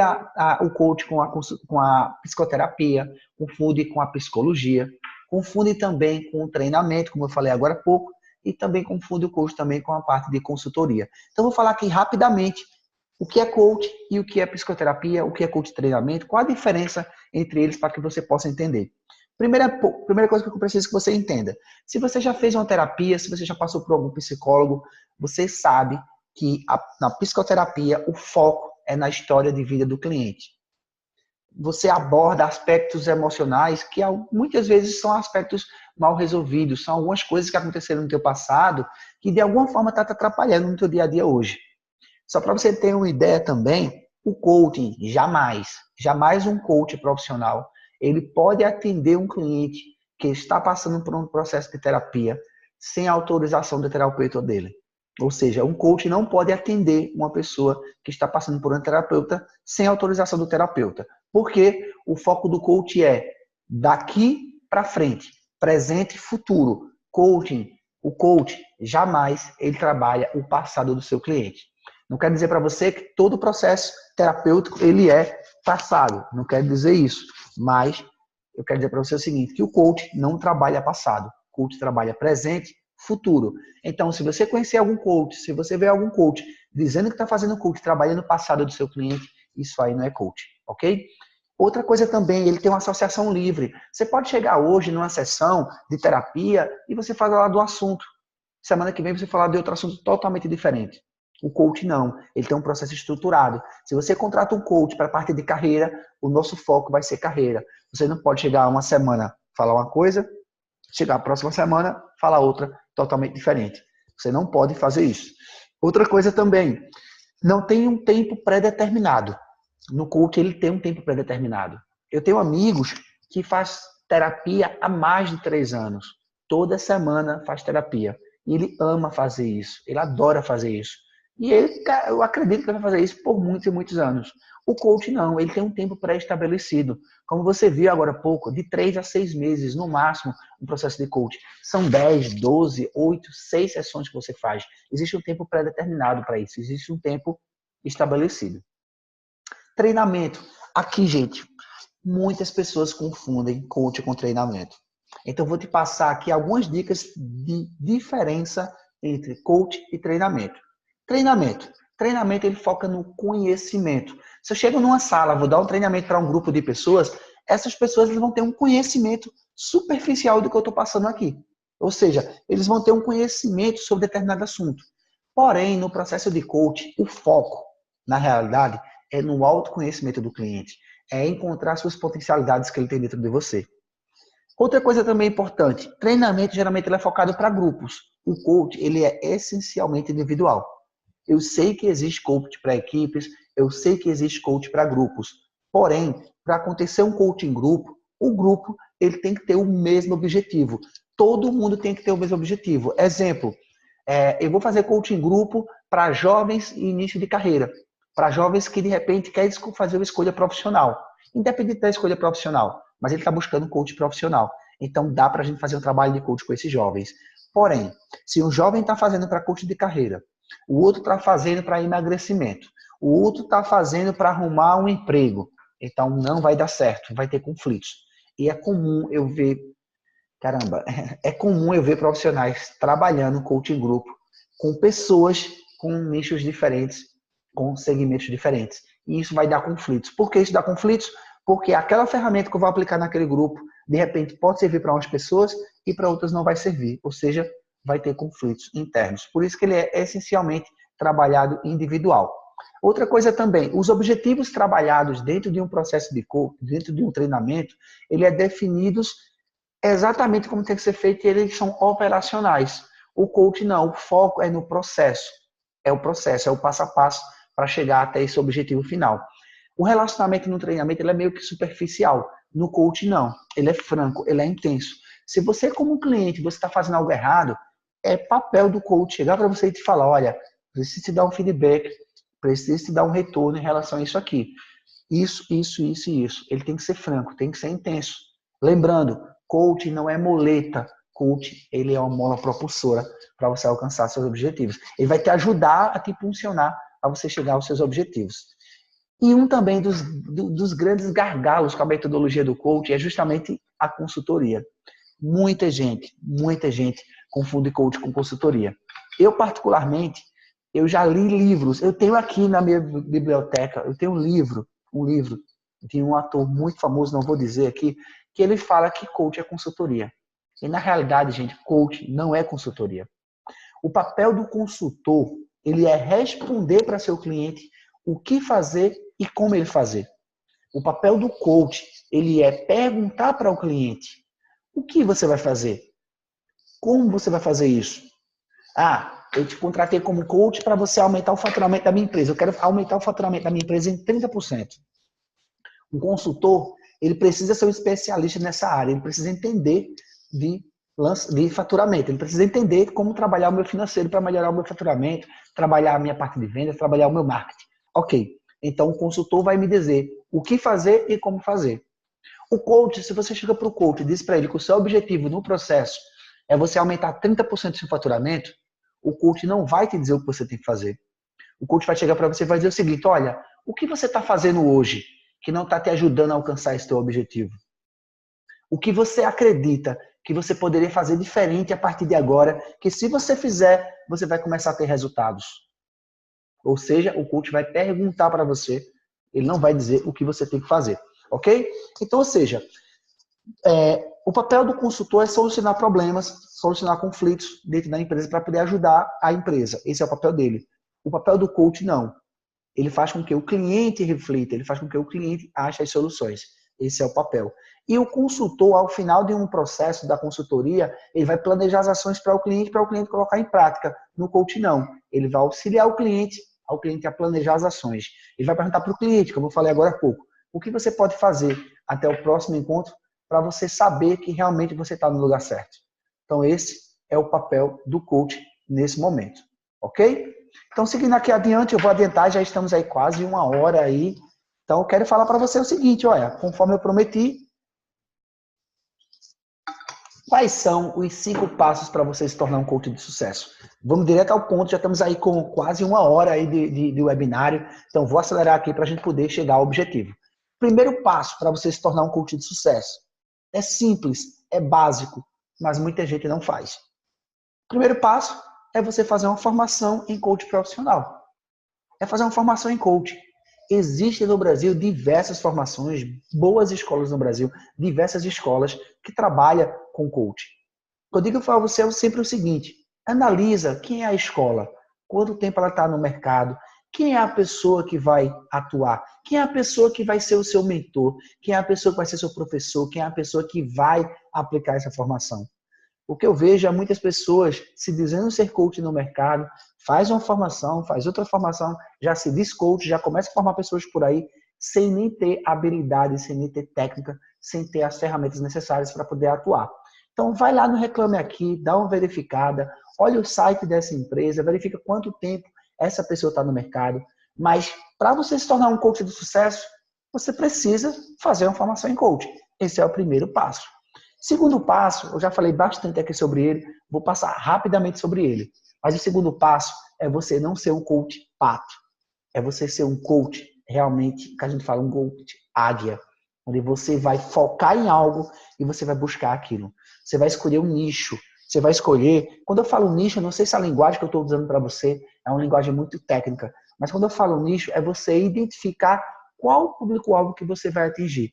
o coach com a psicoterapia, confundem com a psicologia, confundem também com o treinamento, como eu falei agora há pouco, e também confunde o coach também com a parte de consultoria. Então, vou falar aqui rapidamente o que é coach e o que é psicoterapia, o que é coach de treinamento, qual a diferença entre eles para que você possa entender. Primeira coisa que eu preciso que você entenda. Se você já fez uma terapia, se você já passou por algum psicólogo, você sabe que na psicoterapia o foco é na história de vida do cliente. Você aborda aspectos emocionais que muitas vezes são aspectos mal resolvidos, são algumas coisas que aconteceram no teu passado que de alguma forma está te atrapalhando no teu dia a dia hoje. Só para você ter uma ideia também, o coaching jamais um coach profissional, ele pode atender um cliente que está passando por um processo de terapia sem autorização do terapeuta dele. Ou seja, um coach não pode atender uma pessoa que está passando por um terapeuta sem autorização do terapeuta. Porque o foco do coach é daqui para frente, presente e futuro. O coach jamais ele trabalha o passado do seu cliente. Não quero dizer para você que todo o processo terapêutico ele é passado. Não quero dizer isso. Mas eu quero dizer para você o seguinte, que o coach não trabalha passado. O coach trabalha presente, futuro. Então, se você conhecer algum coach, se você ver algum coach dizendo que está fazendo coach, trabalhando o passado do seu cliente, isso aí não é coach, ok? Outra coisa também, ele tem uma associação livre. Você pode chegar hoje numa sessão de terapia e você falar do assunto. Semana que vem você falar de outro assunto totalmente diferente. O coach não, ele tem um processo estruturado. Se você contrata um coach para a parte de carreira, o nosso foco vai ser carreira. Você não pode chegar uma semana falar uma coisa, chegar a próxima semana falar outra totalmente diferente. Você não pode fazer isso. Outra coisa também, não tem um tempo pré-determinado. No coach ele tem um tempo pré-determinado. Eu tenho amigos que faz terapia há mais de 3 anos. Toda semana faz terapia. E ele ama fazer isso. Ele adora fazer isso. E eu acredito que ele vai fazer isso por muitos e muitos anos. O coach não, ele tem um tempo pré-estabelecido. Como você viu agora há pouco, de 3 a 6 meses, no máximo, um processo de coach. São 10, 12, 8, 6 sessões que você faz. Existe um tempo pré-determinado para isso. Existe um tempo estabelecido. Treinamento. Aqui, gente, muitas pessoas confundem coach com treinamento. Então, vou te passar aqui algumas dicas de diferença entre coach e treinamento. Treinamento, ele foca no conhecimento. Se eu chego numa sala, vou dar um treinamento para um grupo de pessoas, essas pessoas vão ter um conhecimento superficial do que eu estou passando aqui. Ou seja, eles vão ter um conhecimento sobre determinado assunto. Porém, no processo de coach, o foco, na realidade, é no autoconhecimento do cliente. É encontrar suas potencialidades que ele tem dentro de você. Outra coisa também importante, treinamento geralmente ele é focado para grupos. O coach, ele é essencialmente individual. Eu sei que existe coach para equipes, eu sei que existe coach para grupos. Porém, para acontecer um coach em grupo, o grupo ele tem que ter o mesmo objetivo. Todo mundo tem que ter o mesmo objetivo. Exemplo, eu vou fazer coach em grupo para jovens em início de carreira, para jovens que de repente querem fazer uma escolha profissional, independente da escolha profissional, mas ele está buscando um coach profissional. Então dá para a gente fazer um trabalho de coach com esses jovens. Porém, se um jovem está fazendo para coach de carreira, o outro está fazendo para emagrecimento, o outro está fazendo para arrumar um emprego, então não vai dar certo, vai ter conflitos. E é comum eu ver, é comum eu ver profissionais trabalhando coaching em grupo com pessoas com nichos diferentes, com segmentos diferentes. E isso vai dar conflitos. Por que isso dá conflitos? Porque aquela ferramenta que eu vou aplicar naquele grupo, de repente pode servir para umas pessoas e para outras não vai servir. Ou seja, vai ter conflitos internos. Por isso que ele é essencialmente trabalhado individual. Outra coisa também, os objetivos trabalhados dentro de um processo de coaching, dentro de um treinamento, ele é definidos exatamente como tem que ser feito e eles são operacionais. O coach não, o foco é no processo. É o processo, é o passo a passo para chegar até esse objetivo final. O relacionamento no treinamento ele é meio que superficial. No coach não, ele é franco, ele é intenso. Se você como cliente, você está fazendo algo errado, é papel do coach chegar para você e te falar, olha, preciso te dar um feedback, preciso te dar um retorno em relação a isso aqui. Isso. Ele tem que ser franco, tem que ser intenso. Lembrando, coach não é muleta. Coach, ele é uma mola propulsora para você alcançar seus objetivos. Ele vai te ajudar a te impulsionar a você chegar aos seus objetivos. E um também dos grandes gargalos com a metodologia do coach é justamente a consultoria. Muita gente confunde coach com consultoria. Eu, particularmente, eu já li livros. Eu tenho aqui na minha biblioteca, eu tenho um livro de um ator muito famoso, não vou dizer aqui, que ele fala que coach é consultoria. E na realidade, gente, coach não é consultoria. O papel do consultor, ele é responder para seu cliente o que fazer e como ele fazer. O papel do coach, ele é perguntar para o cliente o que você vai fazer? Como você vai fazer isso? Ah, eu te contratei como coach para você aumentar o faturamento da minha empresa. Eu quero aumentar o faturamento da minha empresa em 30%. Um consultor, ele precisa ser um especialista nessa área. Ele precisa entender de faturamento. Ele precisa entender como trabalhar o meu financeiro para melhorar o meu faturamento, trabalhar a minha parte de vendas, trabalhar o meu marketing. Ok, então o consultor vai me dizer o que fazer e como fazer. O coach, se você chega para o coach e diz para ele que o seu objetivo no processo é você aumentar 30% do seu faturamento, o coach não vai te dizer o que você tem que fazer. O coach vai chegar para você e vai dizer o seguinte, olha, o que você está fazendo hoje que não está te ajudando a alcançar esse seu objetivo? O que você acredita que você poderia fazer diferente a partir de agora, que se você fizer, você vai começar a ter resultados? Ou seja, o coach vai perguntar para você, ele não vai dizer o que você tem que fazer. Ok? Então, ou seja, o papel do consultor é solucionar problemas, solucionar conflitos dentro da empresa para poder ajudar a empresa. Esse é o papel dele. O papel do coach, não. Ele faz com que o cliente reflita, ele faz com que o cliente ache as soluções. Esse é o papel. E o consultor, ao final de um processo da consultoria, ele vai planejar as ações para o cliente colocar em prática. No coach, não. Ele vai auxiliar o cliente a planejar as ações. Ele vai perguntar para o cliente, como eu falei agora há pouco, o que você pode fazer até o próximo encontro para você saber que realmente você está no lugar certo. Então, esse é o papel do coach nesse momento. Ok? Então, seguindo aqui adiante, eu vou adiantar, já estamos aí quase 1 hora aí. Então, eu quero falar para você o seguinte, olha, conforme eu prometi, quais são os 5 passos para você se tornar um coach de sucesso? Vamos direto ao ponto, já estamos aí com quase 1 hora aí de webinário, então vou acelerar aqui para a gente poder chegar ao objetivo. Primeiro passo para você se tornar um coach de sucesso. É simples, é básico, mas muita gente não faz. Primeiro passo é você fazer uma formação em coach profissional. É fazer uma formação em coach. Existem no Brasil diversas formações, boas escolas no Brasil, diversas escolas que trabalham com coach. Eu digo para você sempre o seguinte, analisa quem é a escola. quanto tempo ela está no mercado, quem é a pessoa que vai atuar, quem é a pessoa que vai ser o seu mentor, quem é a pessoa que vai ser seu professor, quem é a pessoa que vai aplicar essa formação. O que eu vejo é muitas pessoas se dizendo ser coach no mercado, faz uma formação, faz outra formação, já se diz coach, já começa a formar pessoas por aí, sem nem ter habilidade, sem nem ter técnica, sem ter as ferramentas necessárias para poder atuar. Então, vai lá no Reclame Aqui, dá uma verificada, olha o site dessa empresa, verifica quanto tempo essa pessoa está no mercado. Mas, para você se tornar um coach de sucesso, você precisa fazer uma formação em coach. Esse é o primeiro passo. Segundo passo, eu já falei bastante aqui sobre ele, vou passar rapidamente sobre ele. Mas o segundo passo é você não ser um coach pato. É você ser um coach realmente, que a gente fala, um coach águia. Onde você vai focar em algo e você vai buscar aquilo. Você vai escolher um nicho. Você vai escolher... Quando eu falo nicho, eu não sei se a linguagem que eu estou usando para você é uma linguagem muito técnica. Mas quando eu falo nicho, é você identificar qual o público-alvo que você vai atingir.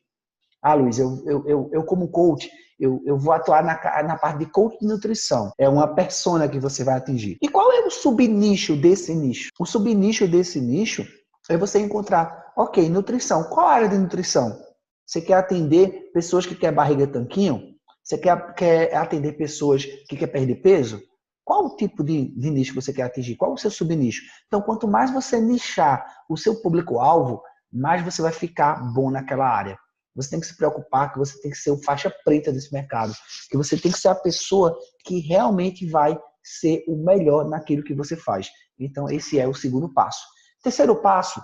Ah, Luiz, eu como coach, eu vou atuar na parte de coach de nutrição. É uma persona que você vai atingir. E qual é o subnicho desse nicho? O subnicho desse nicho é você encontrar, ok, nutrição. Qual a área de nutrição? Você quer atender pessoas que querem barriga tanquinho? Você quer atender pessoas que querem perder peso? Qual o tipo de nicho você quer atingir? Qual o seu subnicho? Então, quanto mais você nichar o seu público-alvo, mais você vai ficar bom naquela área. Você tem que se preocupar que você tem que ser o faixa preta desse mercado. Que você tem que ser a pessoa que realmente vai ser o melhor naquilo que você faz. Então, esse é o segundo passo. Terceiro passo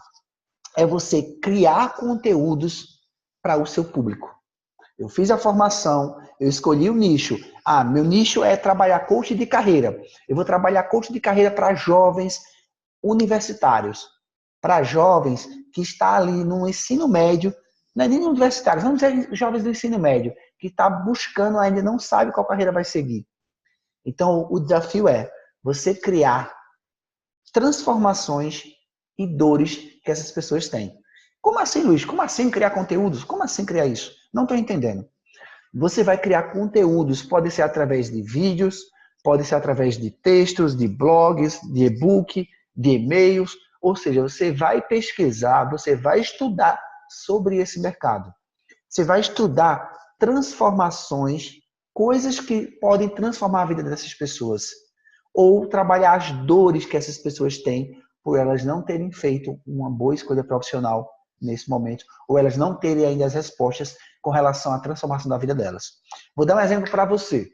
é você criar conteúdos para o seu público. Eu fiz a formação, eu escolhi o nicho. Ah, meu nicho é trabalhar coach de carreira. Eu vou trabalhar coach de carreira para jovens universitários. Para jovens que estão ali no ensino médio, não é nem universitários, vamos dizer jovens do ensino médio, que está buscando ainda, não sabe qual carreira vai seguir. Então, o desafio é você criar transformações e dores que essas pessoas têm. Como assim, Luiz? Como assim criar conteúdos? Como assim criar isso? Não estou entendendo. Você vai criar conteúdos, pode ser através de vídeos, pode ser através de textos, de blogs, de e-book, de e-mails, ou seja, você vai pesquisar, você vai estudar sobre esse mercado. Você vai estudar transformações, coisas que podem transformar a vida dessas pessoas. Ou trabalhar as dores que essas pessoas têm por elas não terem feito uma boa escolha profissional nesse momento, ou elas não terem ainda as respostas com relação à transformação da vida delas. Vou dar um exemplo para você.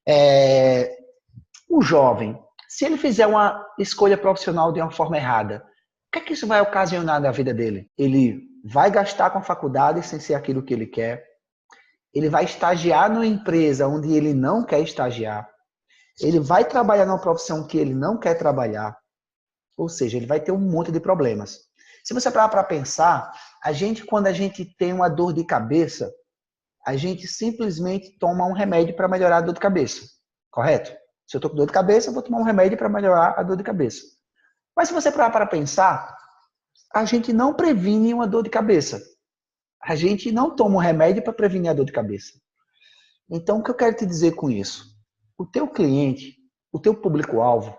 O jovem, se ele fizer uma escolha profissional de uma forma errada, o que é que isso vai ocasionar na vida dele? Ele vai gastar com a faculdade sem ser aquilo que ele quer. Ele vai estagiar numa empresa onde ele não quer estagiar. Ele vai trabalhar numa profissão que ele não quer trabalhar. Ou seja, ele vai ter um monte de problemas. Se você parar para pensar, quando a gente tem uma dor de cabeça, a gente simplesmente toma um remédio para melhorar a dor de cabeça. Correto? Se eu estou com dor de cabeça, eu vou tomar um remédio para melhorar a dor de cabeça. Mas se você parar para pensar, a gente não previne uma dor de cabeça. A gente não toma um remédio para prevenir a dor de cabeça. Então, o que eu quero te dizer com isso? O teu cliente, o teu público-alvo,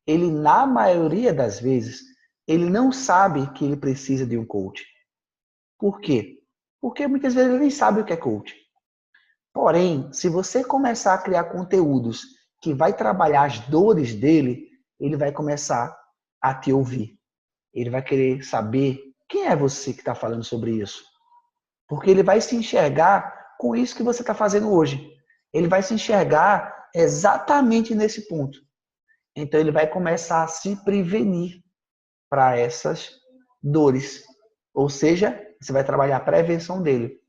ele, na maioria das vezes, ele não sabe que ele precisa de um coach. Por quê? Porque muitas vezes ele nem sabe o que é coach. Porém, se você começar a criar conteúdos que vai trabalhar as dores dele, ele vai começar a te ouvir. Ele vai querer saber quem é você que está falando sobre isso. Porque ele vai se enxergar com isso que você está fazendo hoje. Ele vai se enxergar exatamente nesse ponto. Então ele vai começar a se prevenir para essas dores. Ou seja, você vai trabalhar a prevenção dele.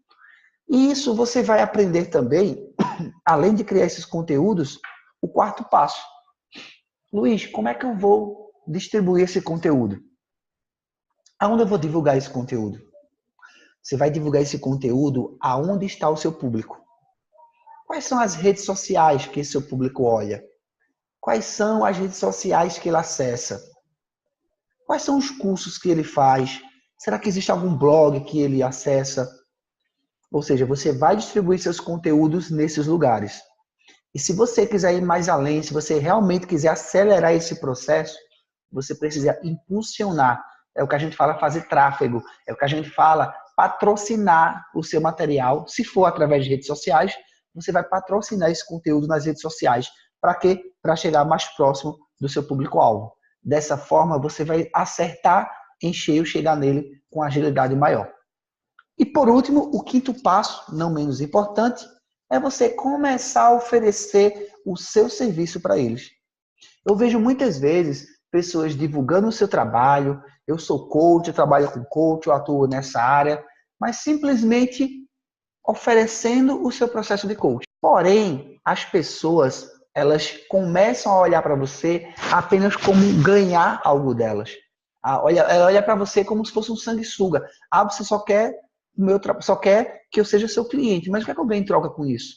E isso você vai aprender também, além de criar esses conteúdos, o quarto passo. Luiz, como é que eu vou distribuir esse conteúdo? Aonde eu vou divulgar esse conteúdo? Você vai divulgar esse conteúdo aonde está o seu público. Quais são as redes sociais que esse seu público olha? Quais são as redes sociais que ele acessa? Quais são os cursos que ele faz? Será que existe algum blog que ele acessa? Ou seja, você vai distribuir seus conteúdos nesses lugares. E se você quiser ir mais além, se você realmente quiser acelerar esse processo, você precisa impulsionar. É o que a gente fala fazer tráfego, é o que a gente fala patrocinar o seu material. Se for através de redes sociais, você vai patrocinar esse conteúdo nas redes sociais. Para quê? Para chegar mais próximo do seu público-alvo. Dessa forma, você vai acertar em cheio, chegar nele com agilidade maior. E por último, o quinto passo, não menos importante, é você começar a oferecer o seu serviço para eles. Eu vejo muitas vezes pessoas divulgando o seu trabalho, eu sou coach, eu trabalho com coach, eu atuo nessa área, mas simplesmente oferecendo o seu processo de coach. Porém, as pessoas, elas começam a olhar para você apenas como ganhar algo delas. Ela olha para você como se fosse um sanguessuga. Você só quer que eu seja seu cliente, mas o que é que eu ganho em troca com isso?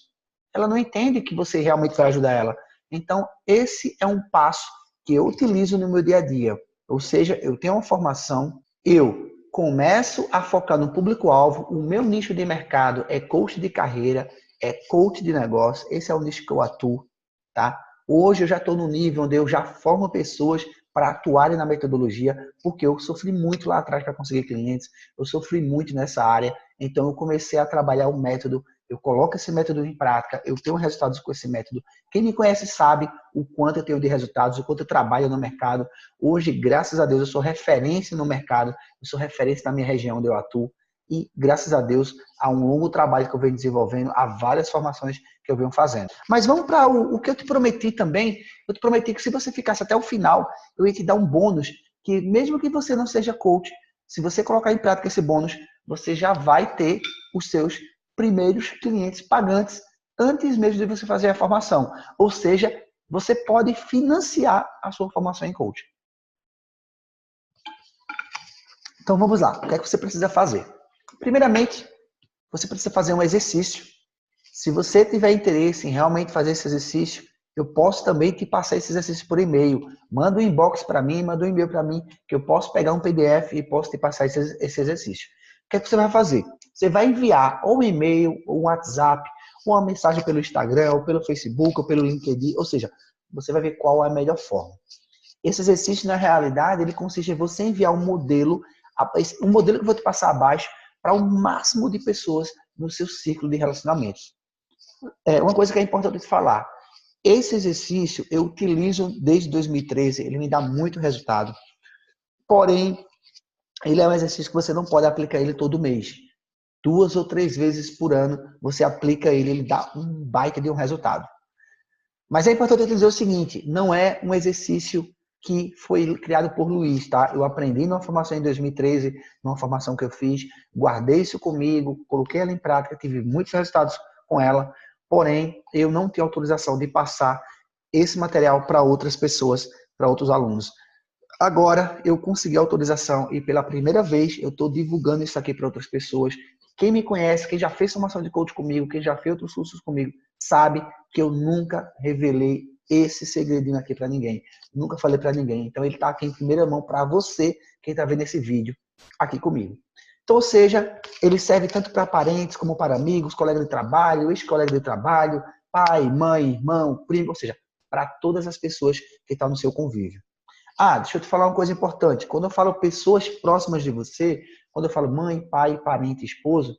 Ela não entende que você realmente vai ajudar ela. Então, esse é um passo que eu utilizo no meu dia a dia. Ou seja, eu tenho uma formação, eu começo a focar no público-alvo, o meu nicho de mercado é coach de carreira, é coach de negócio, esse é o nicho que eu atuo, tá? Hoje eu já estou no nível onde eu já formo pessoas para atuarem na metodologia, porque eu sofri muito lá atrás para conseguir clientes, eu sofri muito nessa área, então eu comecei a trabalhar o método, eu coloco esse método em prática, eu tenho resultados com esse método. Quem me conhece sabe o quanto eu tenho de resultados, o quanto eu trabalho no mercado. Hoje, graças a Deus, eu sou referência no mercado, eu sou referência na minha região onde eu atuo. E, graças a Deus, há um longo trabalho que eu venho desenvolvendo, há várias formações que eu venho fazendo. Mas vamos para o que eu te prometi também. Eu te prometi que se você ficasse até o final, eu ia te dar um bônus, que mesmo que você não seja coach, se você colocar em prática esse bônus, você já vai ter os seus primeiros clientes pagantes antes mesmo de você fazer a formação. Ou seja, você pode financiar a sua formação em coaching. Então vamos lá. O que é que você precisa fazer? Primeiramente, você precisa fazer um exercício. Se você tiver interesse em realmente fazer esse exercício, eu posso também te passar esse exercício por e-mail. Manda um inbox para mim, manda um e-mail para mim, que eu posso pegar um PDF e posso te passar esse exercício. O que é que você vai fazer? Você vai enviar ou um e-mail, ou um WhatsApp, ou uma mensagem pelo Instagram, ou pelo Facebook, ou pelo LinkedIn, ou seja, você vai ver qual é a melhor forma. Esse exercício, na realidade, ele consiste em você enviar um modelo que eu vou te passar abaixo, para o máximo de pessoas no seu ciclo de relacionamentos. Uma coisa que é importante te falar, esse exercício eu utilizo desde 2013, ele me dá muito resultado, porém, ele é um exercício que você não pode aplicar ele todo mês. 2 ou 3 vezes por ano você aplica ele, ele dá um baita de um resultado. Mas é importante eu dizer o seguinte, não é um exercício que foi criado por Luiz, tá? Eu aprendi numa formação em 2013, numa formação que eu fiz, guardei isso comigo, coloquei ela em prática, tive muitos resultados com ela, porém, eu não tenho autorização de passar esse material para outras pessoas, para outros alunos. Agora, eu consegui autorização e pela primeira vez eu estou divulgando isso aqui para outras pessoas. Quem me conhece, quem já fez formação de coach comigo, quem já fez outros cursos comigo, sabe que eu nunca revelei esse segredinho aqui para ninguém. Nunca falei para ninguém. Então, ele está aqui em primeira mão para você, quem está vendo esse vídeo aqui comigo. Então, ou seja, ele serve tanto para parentes como para amigos, colegas de trabalho, ex-colega de trabalho, pai, mãe, irmão, primo, ou seja, para todas as pessoas que estão no seu convívio. Deixa eu te falar uma coisa importante. Quando eu falo pessoas próximas de você, quando eu falo mãe, pai, parente, esposo,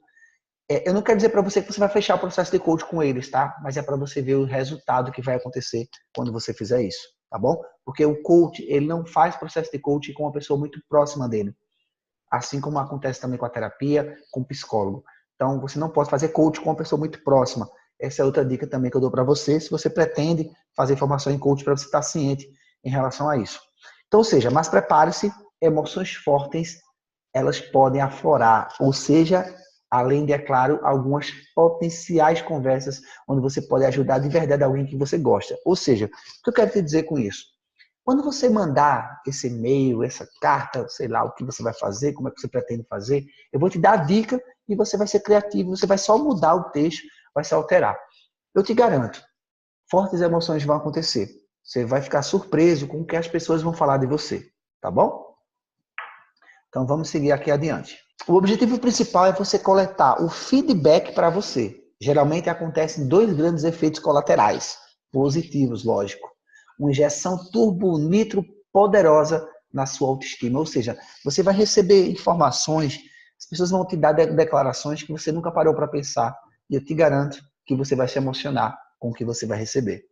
eu não quero dizer para você que você vai fechar o processo de coach com eles, tá? Mas é para você ver o resultado que vai acontecer quando você fizer isso, tá bom? Porque o coach, ele não faz processo de coach com uma pessoa muito próxima dele. Assim como acontece também com a terapia, com o psicólogo. Então, você não pode fazer coach com uma pessoa muito próxima. Essa é outra dica também que eu dou para você, se você pretende fazer formação em coach, para você estar ciente em relação a isso. Então, ou seja, mas prepare-se, emoções fortes, elas podem aflorar, ou seja, além de, é claro, algumas potenciais conversas onde você pode ajudar de verdade alguém que você gosta. Ou seja, o que eu quero te dizer com isso? Quando você mandar esse e-mail, essa carta, sei lá o que você vai fazer, como é que você pretende fazer, eu vou te dar a dica e você vai ser criativo, você vai só mudar o texto, vai se alterar. Eu te garanto, fortes emoções vão acontecer. Você vai ficar surpreso com o que as pessoas vão falar de você, tá bom? Então vamos seguir aqui adiante. O objetivo principal é você coletar o feedback para você. Geralmente acontecem 2 grandes efeitos colaterais, positivos, lógico. Uma injeção turbo nitro poderosa na sua autoestima. Ou seja, você vai receber informações, as pessoas vão te dar declarações que você nunca parou para pensar. E eu te garanto que você vai se emocionar com o que você vai receber.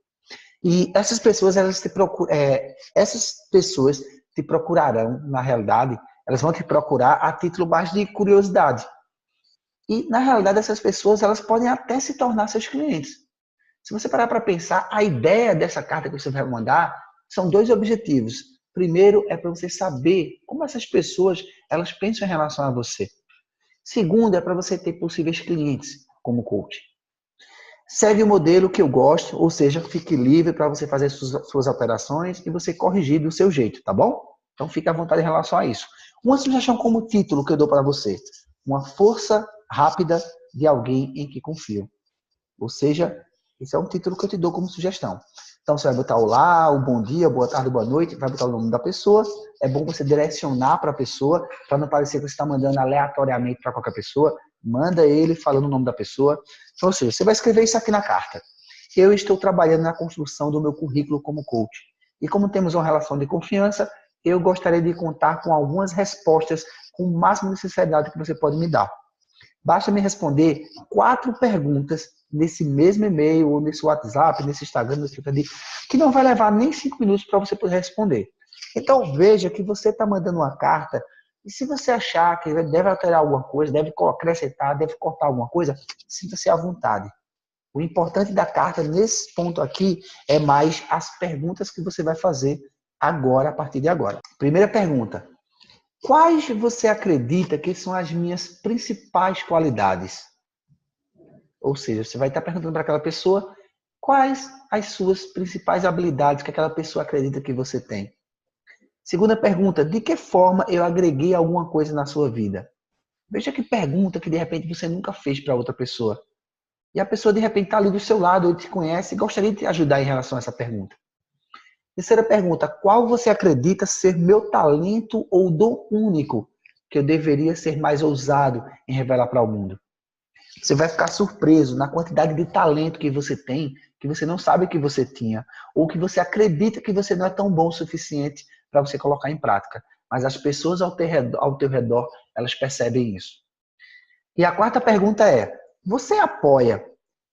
E essas pessoas, essas pessoas te procurarão, na realidade, elas vão te procurar a título mais de curiosidade. E, na realidade, essas pessoas, elas podem até se tornar seus clientes. Se você parar para pensar, a ideia dessa carta que você vai mandar são dois objetivos. Primeiro, é para você saber como essas pessoas, elas pensam em relação a você. Segundo, é para você ter possíveis clientes como coach. Segue o modelo que eu gosto, ou seja, fique livre para você fazer suas alterações e você corrigir do seu jeito, tá bom? Então fique à vontade em relação a isso. Uma sugestão como título que eu dou para você: uma força rápida de alguém em que confio. Ou seja, esse é um título que eu te dou como sugestão. Então você vai botar olá, o bom dia, boa tarde, boa noite, vai botar o nome da pessoa. É bom você direcionar para a pessoa, para não parecer que você está mandando aleatoriamente para qualquer pessoa. Manda ele falando o nome da pessoa. Então, ou seja, você vai escrever isso aqui na carta. Eu estou trabalhando na construção do meu currículo como coach. E como temos uma relação de confiança, eu gostaria de contar com algumas respostas com o máximo de sinceridade que você pode me dar. Basta me responder 4 perguntas nesse mesmo e-mail, ou nesse WhatsApp, nesse Instagram, nesse LinkedIn, que não vai levar nem 5 minutos para você poder responder. Então veja que você está mandando uma carta, e se você achar que deve alterar alguma coisa, deve acrescentar, deve cortar alguma coisa, sinta-se à vontade. O importante da carta nesse ponto aqui é mais as perguntas que você vai fazer agora, a partir de agora. Primeira pergunta: quais você acredita que são as minhas principais qualidades? Ou seja, você vai estar perguntando para aquela pessoa quais as suas principais habilidades que aquela pessoa acredita que você tem. Segunda pergunta: de que forma eu agreguei alguma coisa na sua vida? Veja que pergunta que de repente você nunca fez para outra pessoa. E a pessoa de repente está ali do seu lado, ou te conhece e gostaria de te ajudar em relação a essa pergunta. Terceira pergunta: qual você acredita ser meu talento ou dom único que eu deveria ser mais ousado em revelar para o mundo? Você vai ficar surpreso na quantidade de talento que você tem, que você não sabe que você tinha, ou que você acredita que você não é tão bom o suficiente para você colocar em prática. Mas as pessoas ao teu redor, elas percebem isso. E a quarta pergunta é: você apoia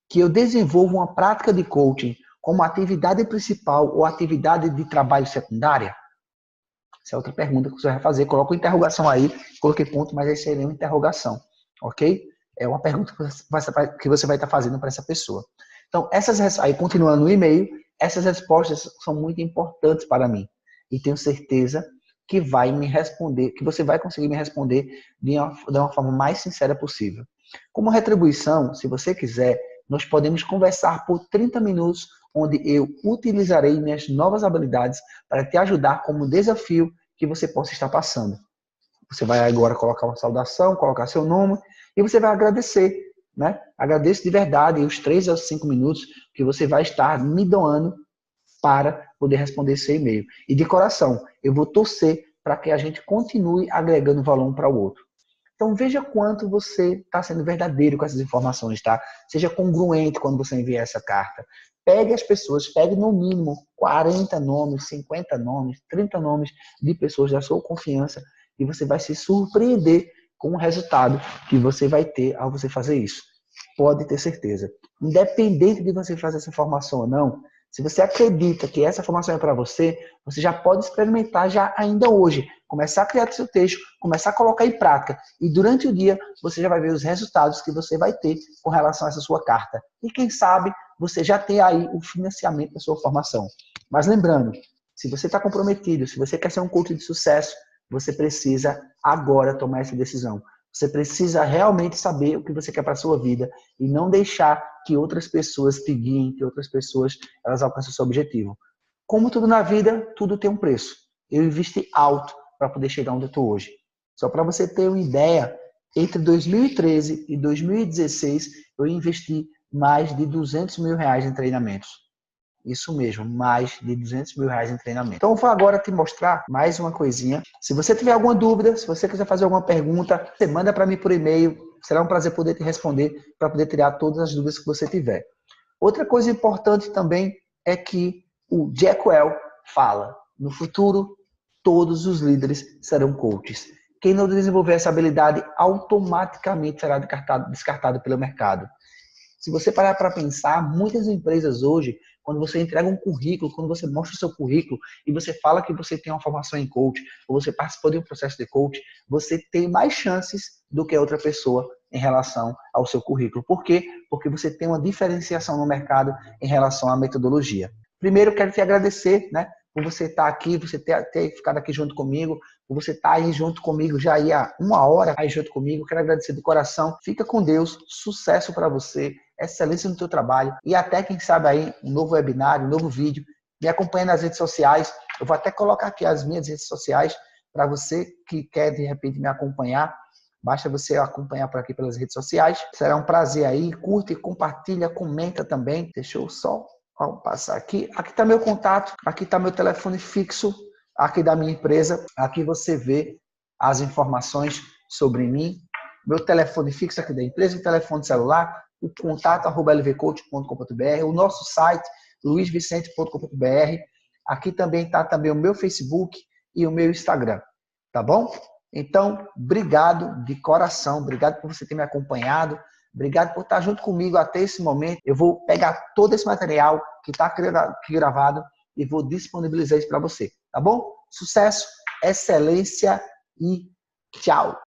que eu desenvolva uma prática de coaching como atividade principal ou atividade de trabalho secundária? Essa é outra pergunta que você vai fazer. Coloca uma interrogação aí, coloquei ponto, mas aí seria uma interrogação, ok? É uma pergunta que você vai estar fazendo para essa pessoa. Então, aí continuando no e-mail, essas respostas são muito importantes para mim. E tenho certeza que vai me responder, que você vai conseguir me responder de uma forma mais sincera possível. Como retribuição, se você quiser, nós podemos conversar por 30 minutos, onde eu utilizarei minhas novas habilidades para te ajudar como desafio que você possa estar passando. Você vai agora colocar uma saudação, colocar seu nome e você vai agradecer, né? Agradeço de verdade os 3 aos 5 minutos que você vai estar me doando para poder responder esse e-mail. E de coração, eu vou torcer para que a gente continue agregando valor um para o outro. Então veja quanto você está sendo verdadeiro com essas informações, tá? Seja congruente quando você enviar essa carta. Pegue as pessoas, pegue no mínimo 40 nomes, 50 nomes, 30 nomes de pessoas da sua confiança e você vai se surpreender com o resultado que você vai ter ao você fazer isso. Pode ter certeza. Independente de você fazer essa formação ou não, se você acredita que essa formação é para você, você já pode experimentar já ainda hoje. Começar a criar seu texto, começar a colocar em prática. E durante o dia, você já vai ver os resultados que você vai ter com relação a essa sua carta. E quem sabe, você já tem aí o financiamento da sua formação. Mas lembrando, se você está comprometido, se você quer ser um coach de sucesso, você precisa agora tomar essa decisão. Você precisa realmente saber o que você quer para a sua vida e não deixar que outras pessoas te guiem, que outras pessoas elas alcancem o seu objetivo. Como tudo na vida, tudo tem um preço. Eu investi alto para poder chegar onde eu estou hoje. Só para você ter uma ideia, entre 2013 e 2016, eu investi mais de 200 mil reais em treinamentos. Isso mesmo, mais de 200 mil reais em treinamento. Então, eu vou agora te mostrar mais uma coisinha. Se você tiver alguma dúvida, se você quiser fazer alguma pergunta, você manda para mim por e-mail. Será um prazer poder te responder, para poder tirar todas as dúvidas que você tiver. Outra coisa importante também é que o Jack Welch fala: no futuro, todos os líderes serão coaches. Quem não desenvolver essa habilidade automaticamente será descartado pelo mercado. Se você parar para pensar, muitas empresas hoje, quando você entrega um currículo, quando você mostra o seu currículo e você fala que você tem uma formação em coach, ou você participou de um processo de coach, você tem mais chances do que outra pessoa em relação ao seu currículo. Por quê? Porque você tem uma diferenciação no mercado em relação à metodologia. Primeiro, quero te agradecer, né, por você estar aqui, você ter ficado aqui junto comigo, por você estar aí junto comigo já aí há 1 hora aí junto comigo. Quero agradecer de coração. Fica com Deus, sucesso para você, excelência no teu trabalho e até, quem sabe, aí um novo webinário, um novo vídeo. Me acompanhe nas redes sociais. Eu vou até colocar aqui as minhas redes sociais para você que quer, de repente, me acompanhar. Basta você acompanhar por aqui pelas redes sociais. Será um prazer aí. Curte, compartilha, comenta também. Deixa eu só passar aqui. Aqui está meu contato, aqui está meu telefone fixo, aqui da minha empresa. Aqui você vê as informações sobre mim. Meu telefone fixo aqui da empresa, o telefone celular, o contato @lvcoach.com.br, o nosso site luisvicente.com.br. Aqui também está também o meu Facebook e o meu Instagram, tá bom? Então, obrigado de coração, obrigado por você ter me acompanhado, obrigado por estar junto comigo até esse momento. Eu vou pegar todo esse material que está aqui gravado e vou disponibilizar isso para você, tá bom? Sucesso, excelência e tchau!